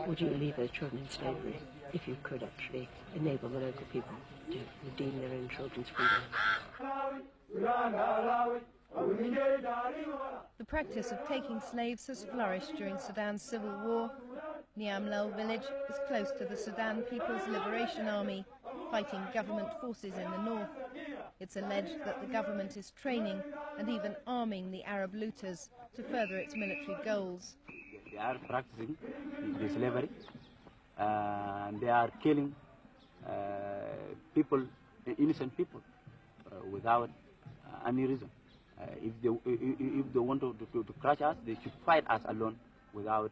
S23: Would you leave those children in slavery if you could actually enable the local people to redeem their own children's freedom?
S18: The practice of taking slaves has flourished during Sudan's civil war. Niamlel village is close to the Sudan People's Liberation Army, fighting government forces in the north. It's alleged that the government is training and even arming the Arab looters to further its military goals.
S22: They are practicing the slavery and they are killing people, innocent people, without any reason. If they want to crush us, they should fight us alone without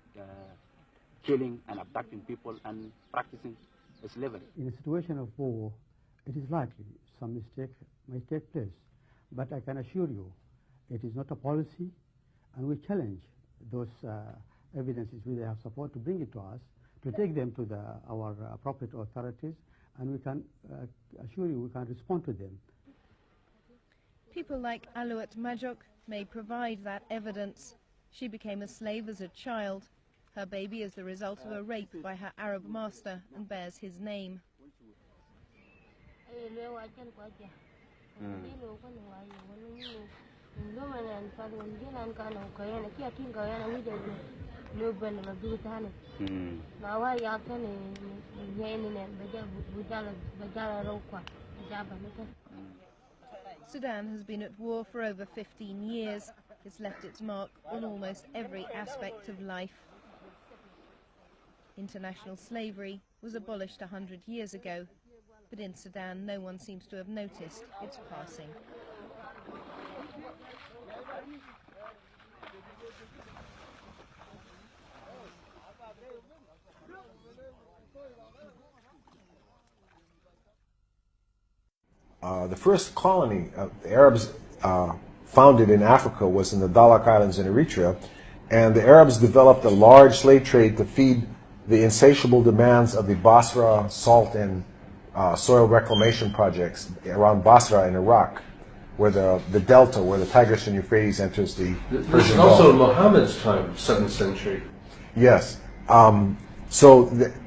S22: killing and abducting people and practicing slavery.
S24: In a situation of war, it is likely some mistake may take place. But I can assure you, it is not a policy, and we challenge those evidences which they have support to bring it to us, to take them to our appropriate authorities, and we can assure you we can respond to them.
S18: People like Alouat Majok may provide that evidence. She became a slave as a child. Her baby is the result of a rape by her Arab master and bears his name. Sudan has been at war for over 15 years. It's left its mark on almost every aspect of life. International slavery was abolished 100 years ago, but in Sudan no one seems to have noticed its passing.
S25: The first colony the Arabs founded in Africa was in the Dahlak Islands in Eritrea, and the Arabs developed a large slave trade to feed the insatiable demands of the Basra salt and soil reclamation projects around Basra in Iraq, where the delta, where the Tigris and Euphrates enters the Persian Gulf.
S26: This is also in Muhammad's time, 7th century.
S25: Yes.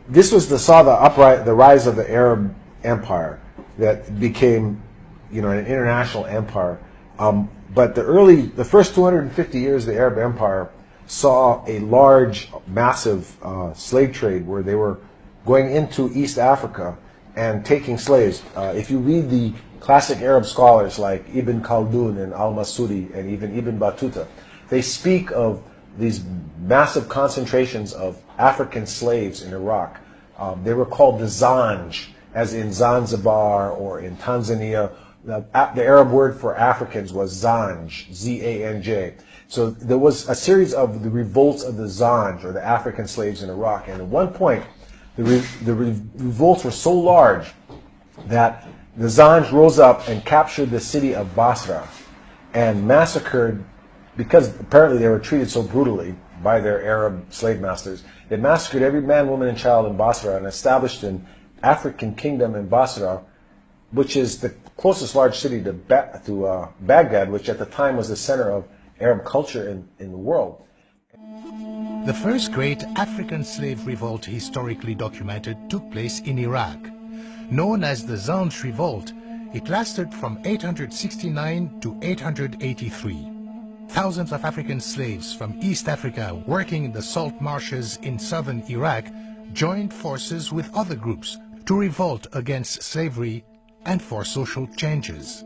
S25: This was the rise of the Arab Empire that became, an international empire. But the first 250 years of the Arab Empire saw a large, massive slave trade where they were going into East Africa and taking slaves. If you read the classic Arab scholars like Ibn Khaldun and Al-Masudi and even Ibn Battuta, they speak of these massive concentrations of African slaves in Iraq. They were called the Zanj, as in Zanzibar or in Tanzania. The Arab word for Africans was Zanj, Z-A-N-J. So there was a series of the revolts of the Zanj, or the African slaves in Iraq. And at one point, the revolts were so large that the Zanj rose up and captured the city of Basra and massacred, because apparently they were treated so brutally, by their Arab slave masters. They massacred every man, woman, and child in Basra and established an African kingdom in Basra, which is the closest large city to Baghdad, which at the time was the center of Arab culture in the world.
S2: The first great African slave revolt historically documented took place in Iraq. Known as the Zanj Revolt, it lasted from 869 to 883. Thousands of African slaves from East Africa working in the salt marshes in southern Iraq joined forces with other groups to revolt against slavery and for social changes.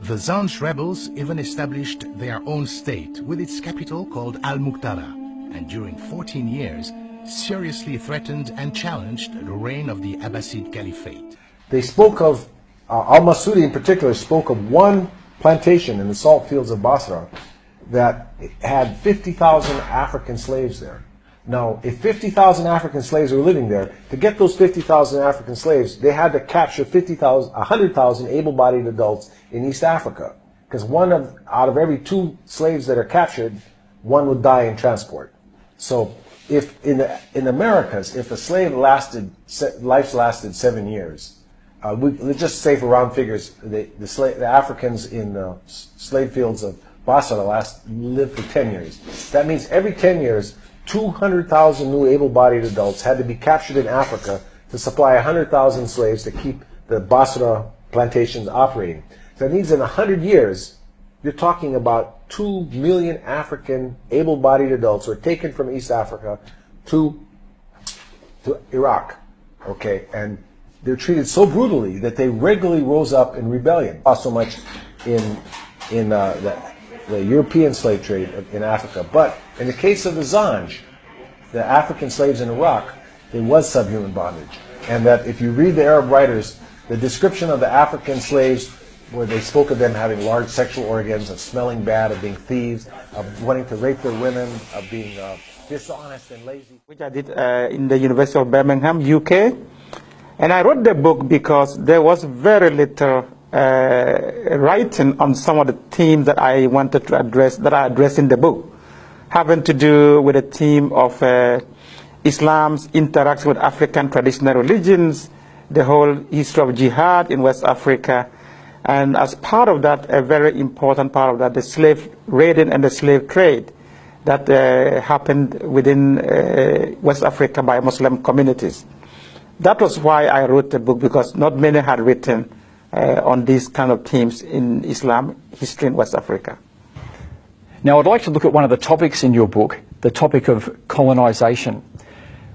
S2: The Zanj rebels even established their own state with its capital called Al-Muqtada, and during 14 years seriously threatened and challenged the reign of the Abbasid Caliphate.
S25: They spoke of, al-Masudi in particular spoke of one plantation in the salt fields of Basra that had 50,000 African slaves there. Now, if 50,000 African slaves were living there, to get those 50,000 African slaves, they had to capture 100,000 able-bodied adults in East Africa. Because out of every 2 slaves that are captured, 1 would die in transport. So, if in the Americas, if a slave life lasted 7 years, let's just say for round figures, the Africans in the slave fields of Basra lived for 10 years. That means every 10 years, 200,000 new able-bodied adults had to be captured in Africa to supply 100,000 slaves to keep the Basra plantations operating. So that means in 100 years, you're talking about 2 million African able-bodied adults were taken from East Africa to Iraq, okay? And they're treated so brutally that they regularly rose up in rebellion. Not so much in the European slave trade in Africa, but in the case of the Zanj, the African slaves in Iraq, there was subhuman bondage. And that if you read the Arab writers, the description of the African slaves, where they spoke of them having large sexual organs, of smelling bad, of being thieves, of wanting to rape their women, of being dishonest and lazy.
S3: Which I did in the University of Birmingham, UK. And I wrote the book because there was very little writing on some of the themes that I wanted to address, that I addressed in the book, having to do with the theme of Islam's interaction with African traditional religions, the whole history of jihad in West Africa, and as part of that, a very important part of that, the slave raiding and the slave trade that happened within West Africa by Muslim communities. That was why I wrote the book, because not many had written on these kind of themes in Islam history in West Africa.
S4: Now, I'd like to look at one of the topics in your book, the topic of colonization.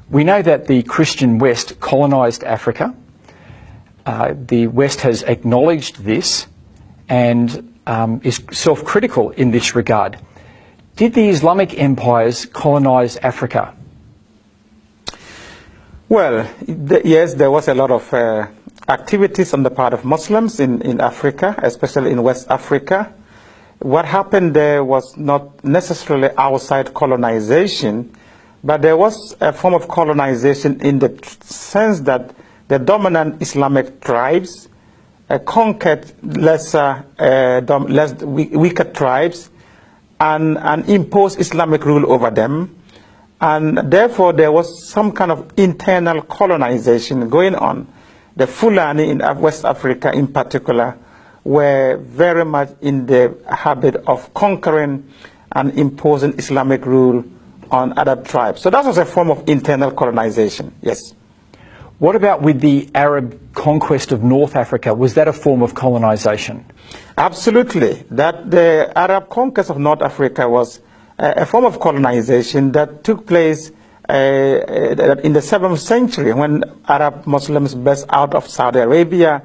S4: We know that the Christian West colonized Africa. The West has acknowledged this and is self-critical in this regard. Did the Islamic empires colonize Africa?
S3: Well, yes, there was a lot of activities on the part of Muslims in Africa, especially in West Africa. What happened there was not necessarily outside colonization, but there was a form of colonization in the sense that the dominant Islamic tribes conquered weaker tribes and imposed Islamic rule over them. And therefore, there was some kind of internal colonization going on. The Fulani in West Africa in particular were very much in the habit of conquering and imposing Islamic rule on other tribes. So that was a form of internal colonization, yes.
S4: What about with the Arab conquest of North Africa? Was that a form of colonization?
S3: Absolutely. That the Arab conquest of North Africa was a form of colonization that took place in the 7th century when Arab Muslims burst out of Saudi Arabia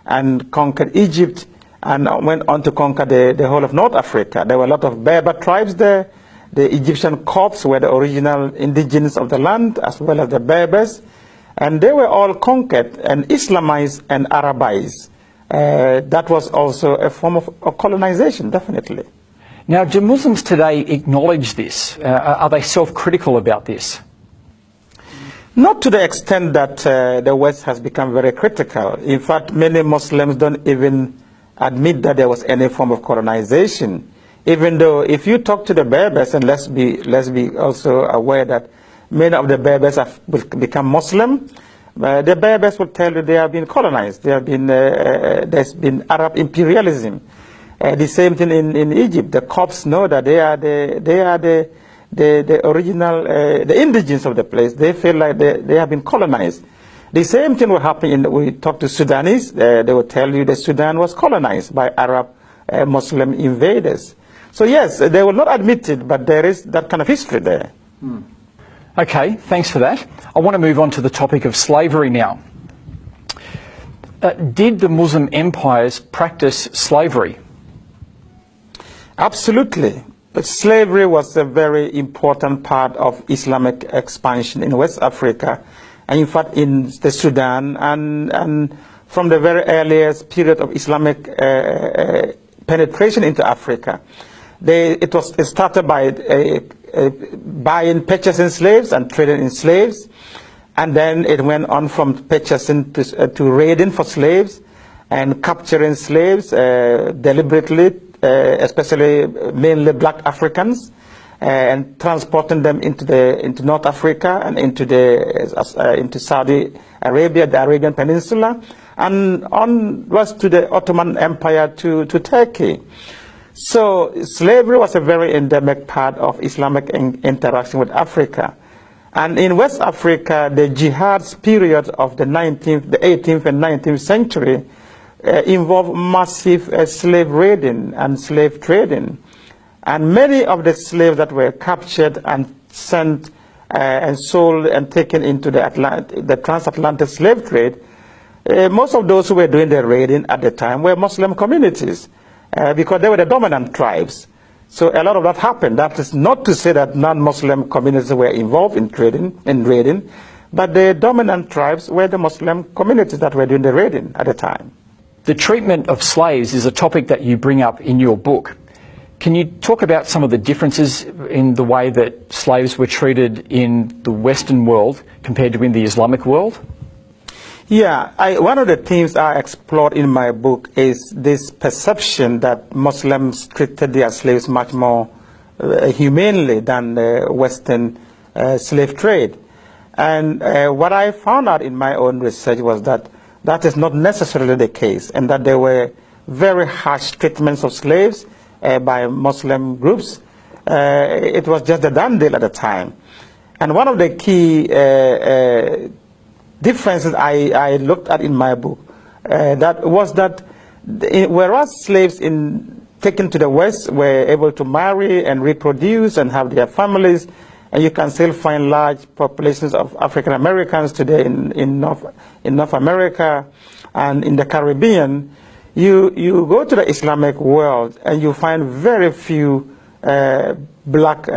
S3: and conquered Egypt and went on to conquer the whole of North Africa. There were a lot of Berber tribes there. The Egyptian Copts were the original indigenous of the land, as well as the Berbers. And they were all conquered and Islamized and Arabized. That was also a form of colonization, definitely.
S4: Now, do Muslims today acknowledge this? Are they self-critical about this?
S3: Not to the extent that the West has become very critical. In fact, many Muslims don't even admit that there was any form of colonization. Even though if you talk to the Berbers, and let's be also aware that many of the Berbers have become Muslim, the Berbers will tell you they have been colonized. They have been, there's been Arab imperialism. The same thing in Egypt. The Copts know that they are the original, the indigenes of the place. They feel like they have been colonized. The same thing will happen we talk to Sudanese. They will tell you that Sudan was colonized by Arab Muslim invaders. So yes, they will not admit it, but there is that kind of history there.
S4: Okay, thanks for that. I want to move on to the topic of slavery now. Did the Muslim empires practice slavery?
S3: Absolutely. But slavery was a very important part of Islamic expansion in West Africa, and in fact in the Sudan, and from the very earliest period of Islamic penetration into Africa. It started by buying, purchasing slaves and trading in slaves, and then it went on from purchasing to raiding for slaves and capturing slaves deliberately, especially mainly black Africans, and transporting them into North Africa and into Saudi Arabia, the Arabian Peninsula, and onwards to the Ottoman Empire to Turkey. So slavery was a very endemic part of Islamic interaction with Africa. And in West Africa, the jihad's period of the 18th and 19th century involved massive slave raiding and slave trading. And many of the slaves that were captured and sent and sold and taken into the transatlantic slave trade, most of those who were doing the raiding at the time were Muslim communities. Because they were the dominant tribes. So a lot of that happened. That is not to say that non-Muslim communities were involved in raiding, but the dominant tribes were the Muslim communities that were doing the raiding at the time.
S4: The treatment of slaves is a topic that you bring up in your book. Can you talk about some of the differences in the way that slaves were treated in the Western world compared to in the Islamic world?
S3: Yeah, one of the themes I explored in my book is this perception that Muslims treated their slaves much more humanely than the Western slave trade. And what I found out in my own research was that that is not necessarily the case, and that there were very harsh treatments of slaves by Muslim groups. It was just a done deal at the time. And one of the key differences I looked at in my book that whereas slaves taken to the West were able to marry and reproduce and have their families, and you can still find large populations of African Americans today in North America and in the Caribbean, you go to the Islamic world and you find very few black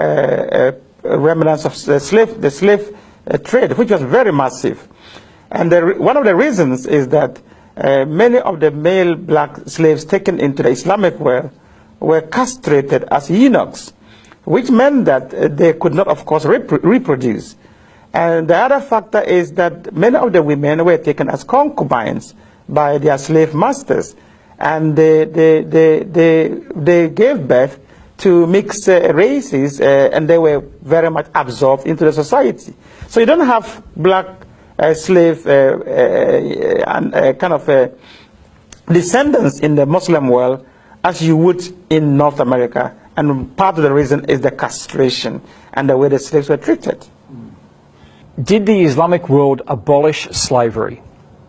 S3: remnants of the slave trade, which was very massive. And one of the reasons is that many of the male black slaves taken into the Islamic world were castrated as eunuchs, which meant that they could not, of course, reproduce. And the other factor is that many of the women were taken as concubines by their slave masters, and they gave birth to mixed races, and they were very much absorbed into the society. So you don't have black slave and kind of descendants in the Muslim world as you would in North America, and part of the reason is the castration and the way the slaves were treated.
S4: Did the Islamic world abolish slavery?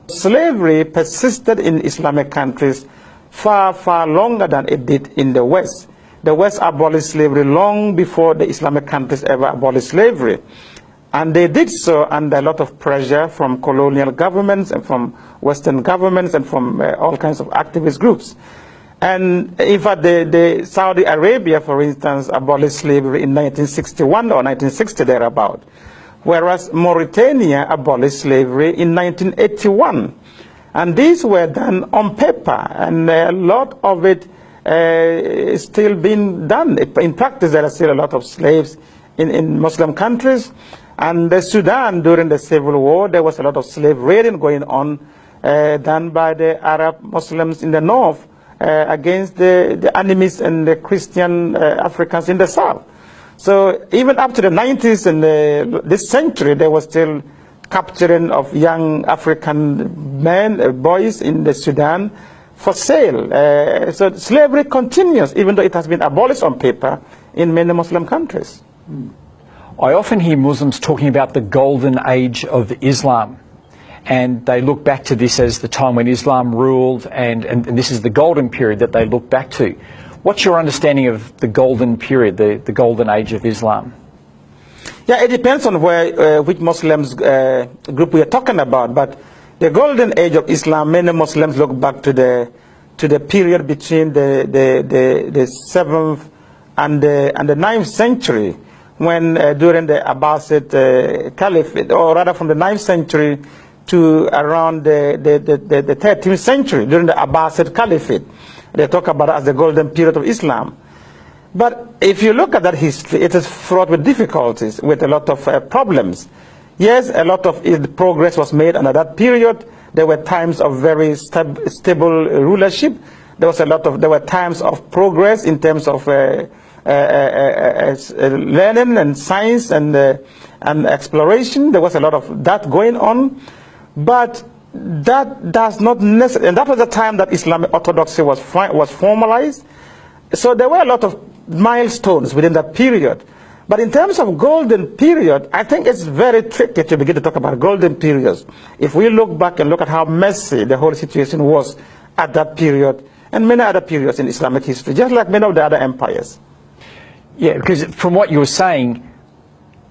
S3: Slavery persisted in Islamic countries far, far longer than it did in the West. The West abolished slavery long before the Islamic countries ever abolished slavery. And they did so under a lot of pressure from colonial governments and from Western governments and from all kinds of activist groups. And in fact, the Saudi Arabia, for instance, abolished slavery in 1961 or 1960 thereabout, whereas Mauritania abolished slavery in 1981. And these were done on paper, and a lot of it is still being done. In practice, there are still a lot of slaves in Muslim countries. And the Sudan, during the Civil War, there was a lot of slave raiding going on, done by the Arab Muslims in the north against the enemies and the Christian Africans in the South. So even up to the 90s and this century, there was still capturing of young African men, boys in the Sudan for sale. So slavery continues, even though it has been abolished on paper in many Muslim countries.
S4: I often hear Muslims talking about the golden age of Islam, and they look back to this as the time when Islam ruled, and this is the golden period that they look back to. What's your understanding of the golden period, the golden age of Islam?
S3: Yeah, it depends on which Muslims group we are talking about, but the golden age of Islam, many Muslims look back to the period between the 7th and the 9th century, when during the Abbasid Caliphate, or rather from the 9th century to around the 13th century, during the Abbasid Caliphate. They talk about it as the golden period of Islam. But if you look at that history, it is fraught with difficulties, with a lot of problems. Yes, a lot of progress was made under that period. There were times of very stable rulership. There were times of progress in terms of learning and science and exploration. There was a lot of that going on. But that does not necessarily, and that was the time that Islamic orthodoxy was formalized. So there were a lot of milestones within that period. But in terms of golden period, I think it's very tricky to begin to talk about golden periods. If we look back and look at how messy the whole situation was at that period, and many other periods in Islamic history, just like many of the other empires.
S4: Yeah, because from what you were saying,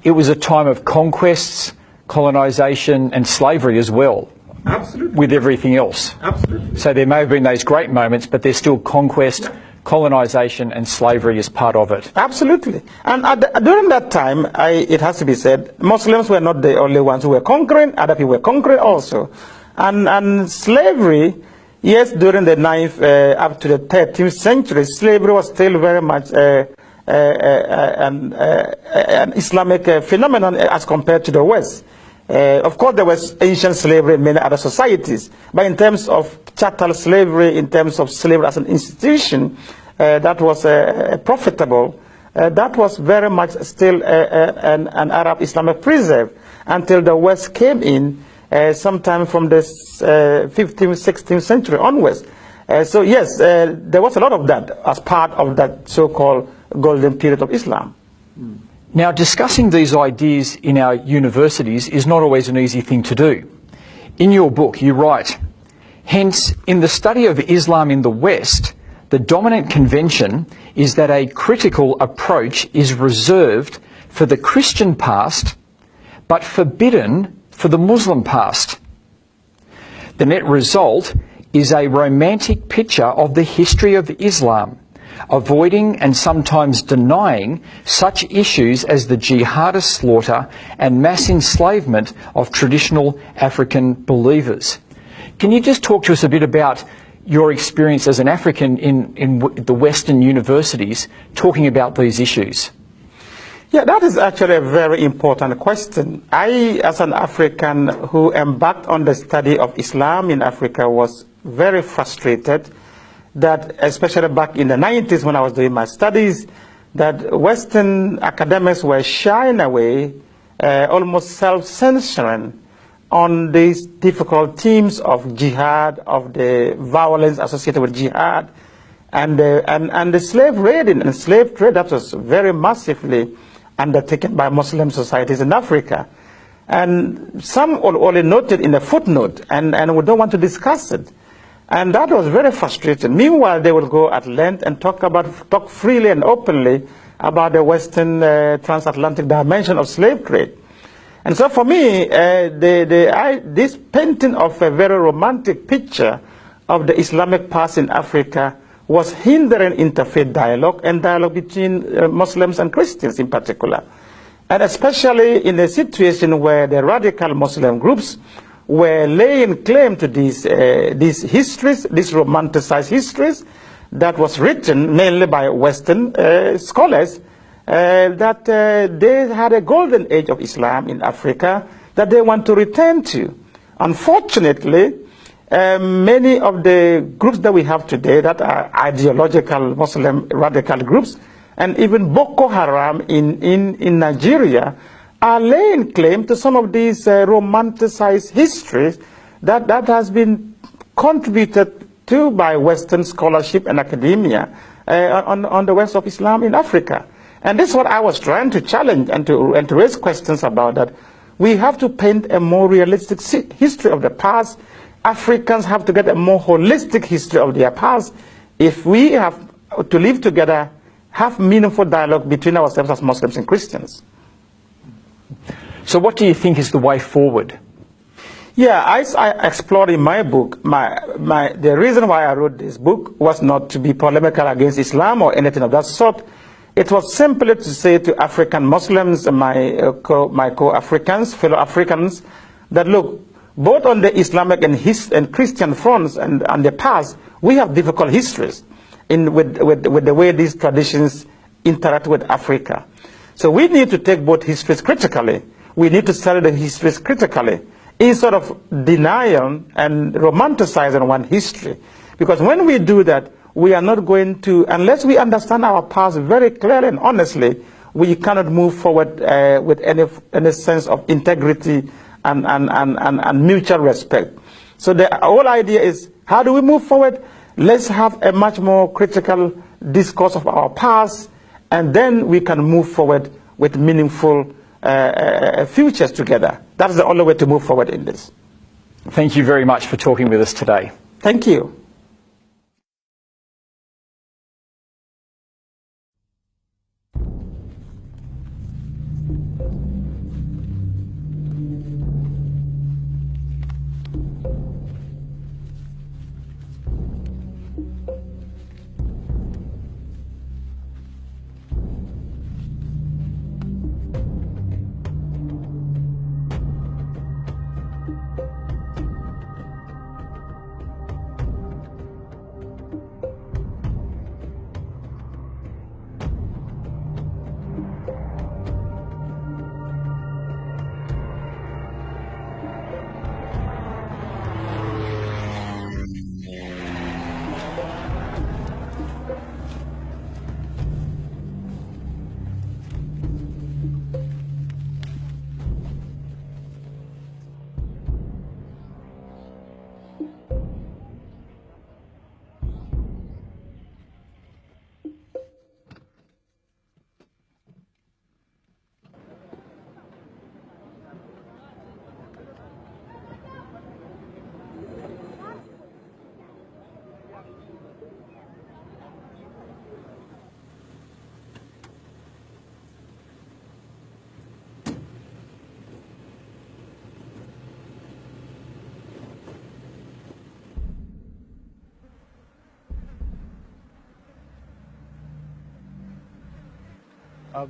S4: it was a time of conquests, colonization, and slavery as well.
S3: Absolutely.
S4: With everything else.
S3: Absolutely.
S4: So there may have been those great moments, but there's still conquest, colonization, and slavery as part of it.
S3: Absolutely. And during that time, it has to be said, Muslims were not the only ones who were conquering. Other people were conquering also. And slavery, yes, during the 9th up to the 13th century, slavery was still very much an Islamic phenomenon as compared to the West. Of course, there was ancient slavery in many other societies, but in terms of chattel slavery, in terms of slavery as an institution, that was profitable. That was very much still an Arab Islamic preserve until the West came in sometime from the 15th, 16th century onwards. So yes, there was a lot of that as part of that so-called golden period of Islam.
S4: Now, discussing these ideas in our universities is not always an easy thing to do. In your book, you write, hence, in the study of Islam in the West, the dominant convention is that a critical approach is reserved for the Christian past, but forbidden for the Muslim past. The net result is a romantic picture of the history of Islam, avoiding and sometimes denying such issues as the jihadist slaughter and mass enslavement of traditional African believers. Can you just talk to us a bit about your experience as an African in the Western universities talking about these issues?
S3: Yeah, that is actually a very important question. I, as an African who embarked on the study of Islam in Africa, was very frustrated that, especially back in the 90s when I was doing my studies, that Western academics were shying away, almost self-censoring on these difficult themes of jihad, of the violence associated with jihad, and the slave raiding and slave trade that was very massively undertaken by Muslim societies in Africa. And some only noted in a footnote, and we don't want to discuss it. And that was very frustrating. Meanwhile, they will go at length and talk freely and openly about the Western transatlantic dimension of slave trade. And so for me, this painting of a very romantic picture of the Islamic past in Africa was hindering interfaith dialogue and dialogue between Muslims and Christians in particular. And especially in a situation where the radical Muslim groups were laying claim to these histories, these romanticized histories that was written mainly by Western scholars, that they had a golden age of Islam in Africa that they want to return to. Unfortunately, many of the groups that we have today that are ideological Muslim radical groups, and even Boko Haram in Nigeria, are laying claim to some of these romanticized histories that has been contributed to by Western scholarship and academia on the West of Islam in Africa. And this is what I was trying to challenge and to raise questions about, that we have to paint a more realistic history of the past. Africans have to get a more holistic history of their past if we have to live together, have meaningful dialogue between ourselves as Muslims and Christians.
S4: So what do you think is the way forward?
S3: Yeah, I explored in my book, the reason why I wrote this book was not to be polemical against Islam or anything of that sort. It was simply to say to African Muslims, my co-Africans, fellow Africans, that look, both on the Islamic and Christian fronts and the past, we have difficult histories with the way these traditions interact with Africa. So we need to take both histories critically. We need to study the histories critically, instead of denying and romanticizing one history. Because when we do that, we are not going to, unless we understand our past very clearly and honestly, we cannot move forward with any sense of integrity and mutual respect. So the whole idea is, how do we move forward? Let's have a much more critical discourse of our past, and then we can move forward with meaningful futures together. That's the only way to move forward in this.
S4: Thank you very much for talking with us today.
S3: Thank you.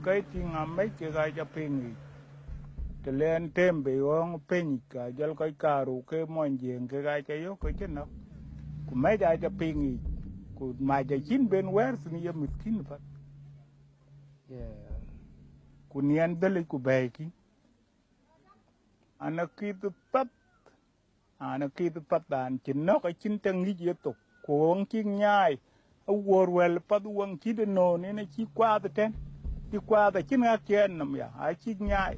S5: Cái tiếng mấy cái gai cho pin thì lên thêm bị ông pin cả giờ cái caro cái mòn giềng cái gai cho yếu cái chân nó cũng mấy gai cho pin cũng mà cho chín bên quét thì giờ mình chín phải cũng niên đây cũng bè kí anh kia tụt đàn chín nó cái chín tăng nghĩ gì tục cuồng chín nhai ở world bắt uống chín đến nô nên nó chỉ qua từ trên đi qua từ chín ngã kia nằm ya ai chín nhai.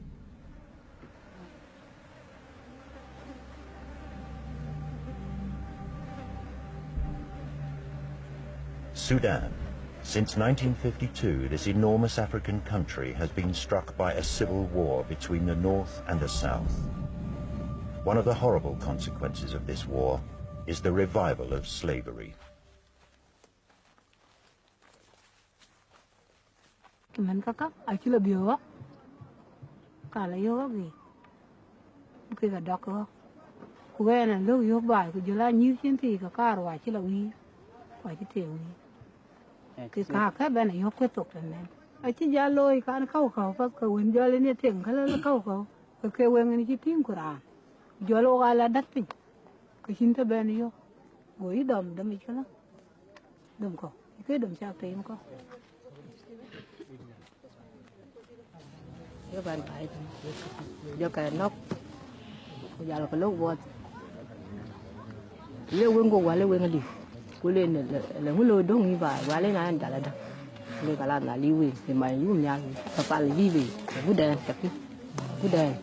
S6: Sudan. Since 1952, this enormous African country has been struck by a civil war between the north and the south. One of the horrible consequences of this war is the revival of slavery.
S7: Mình các cấp, ai chỉ là biểu á, cả là yêu gì, cái cả đọc á, cô gái này lúc yêu bài, cô chỉ là nhiều chuyện thì cả rồi chỉ là uy, phải chỉ theo uy, cái cả cái bên này yêu quyết tục rồi nên, ai chỉ giờ lôi cả nó khâu phát cái quên giờ lên tiếng cái là khâu, cái quên cái chỉ tiếng của ra, giờ lô cái là đắt tiền, cái xin tới bên yêu, với đầm đâm cái đó, đầm có, cái đầm sao tiền có. Cái bàn phải do cái nóc giờ là cái lốp vượt le wengo wale wengali kule le ngulo dongi ba wale na ndala da le kala na liwi e mai yu nya pa liwi budan tapi budan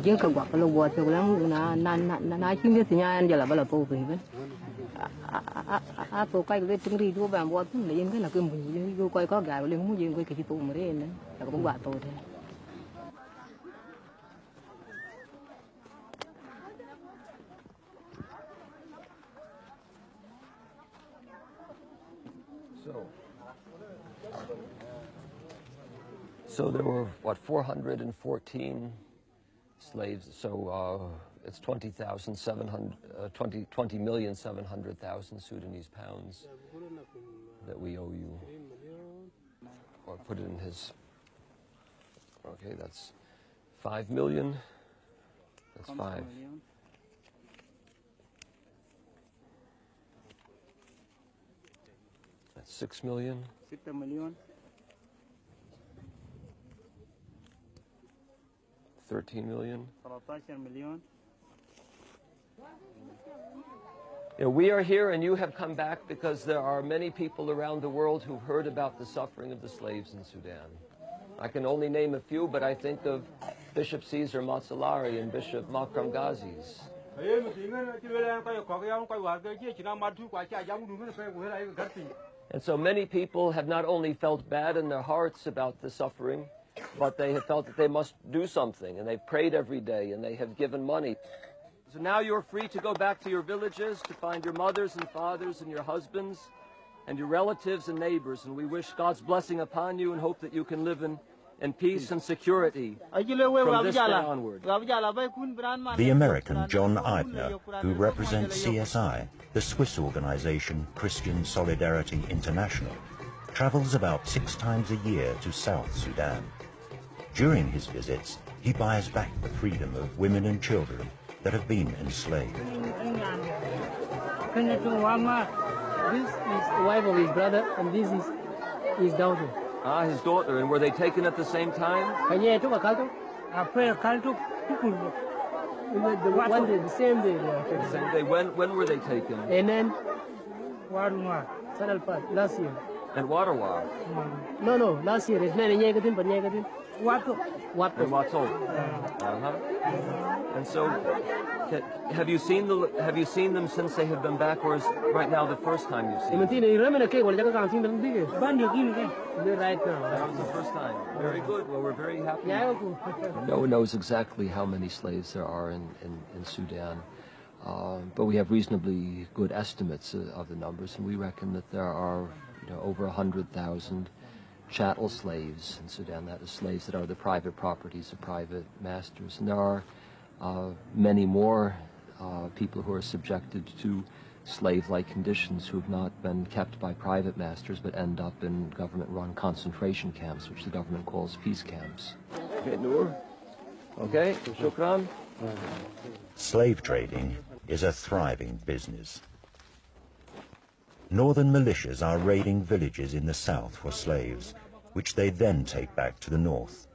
S7: je ka gwa kala wo te wala na chim ke nya an jala bala po pe ben a po kai le tingri do ba bo tu le yin cái là cái mu yo kai có gà le mu yin cái ki po mre ne la ko gwa po de.
S21: So there were, what, 414 slaves, so it's 20,700,000 Sudanese pounds that we owe you. Or put it in his, okay, that's 5 million, that's 5. That's 6 million.
S5: 6 million.
S21: 13 million.
S5: 13 million.
S21: We are here and you have come back because there are many people around the world who've heard about the suffering of the slaves in Sudan. I can only name a few, but I think of Bishop Caesar Matsalari and Bishop Makram Ghazis. And so many people have not only felt bad in their hearts about the suffering, but they have felt that they must do something, and they've prayed every day, and they have given money. So now you're free to go back to your villages, to find your mothers and fathers and your husbands and your relatives and neighbors, and we wish God's blessing upon you and hope that you can live in peace and security from this day onward.
S6: The American John Eibner, who represents CSI, the Swiss organization Christian Solidarity International, travels about 6 times a year to South Sudan. During his visits, he buys back the freedom of women and children that have been enslaved.
S7: This is the wife of his brother, and this is his daughter.
S21: Ah, his daughter. And were they taken at the same time?
S7: The same day.
S21: The same day. When were they taken?
S7: And then, last year.
S21: At Warawa?
S7: No, last year. It's not Wato.
S21: In Wato. And so, have you seen them since they have been back, or is right now the first time you've seen them?
S7: Right now.
S21: That was the first time. Very good. Well, we're very happy. No one knows exactly how many slaves there are in Sudan, but we have reasonably good estimates of the numbers, and we reckon that there are over 100,000 chattel slaves in Sudan. That is, slaves that are the private properties of private masters. And there are many more people who are subjected to slave-like conditions who have not been kept by private masters but end up in government-run concentration camps, which the government calls peace camps. Okay, Noor? Okay, shukran.
S6: Slave trading is a thriving business. Northern militias are raiding villages in the south for slaves, which they then take back to the north.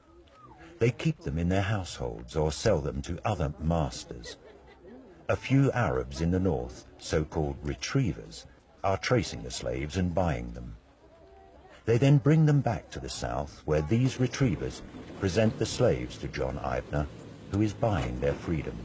S6: They keep them in their households or sell them to other masters. A few Arabs in the north, so-called retrievers, are tracing the slaves and buying them. They then bring them back to the south, where these retrievers present the slaves to John Eibner, who is buying their freedom.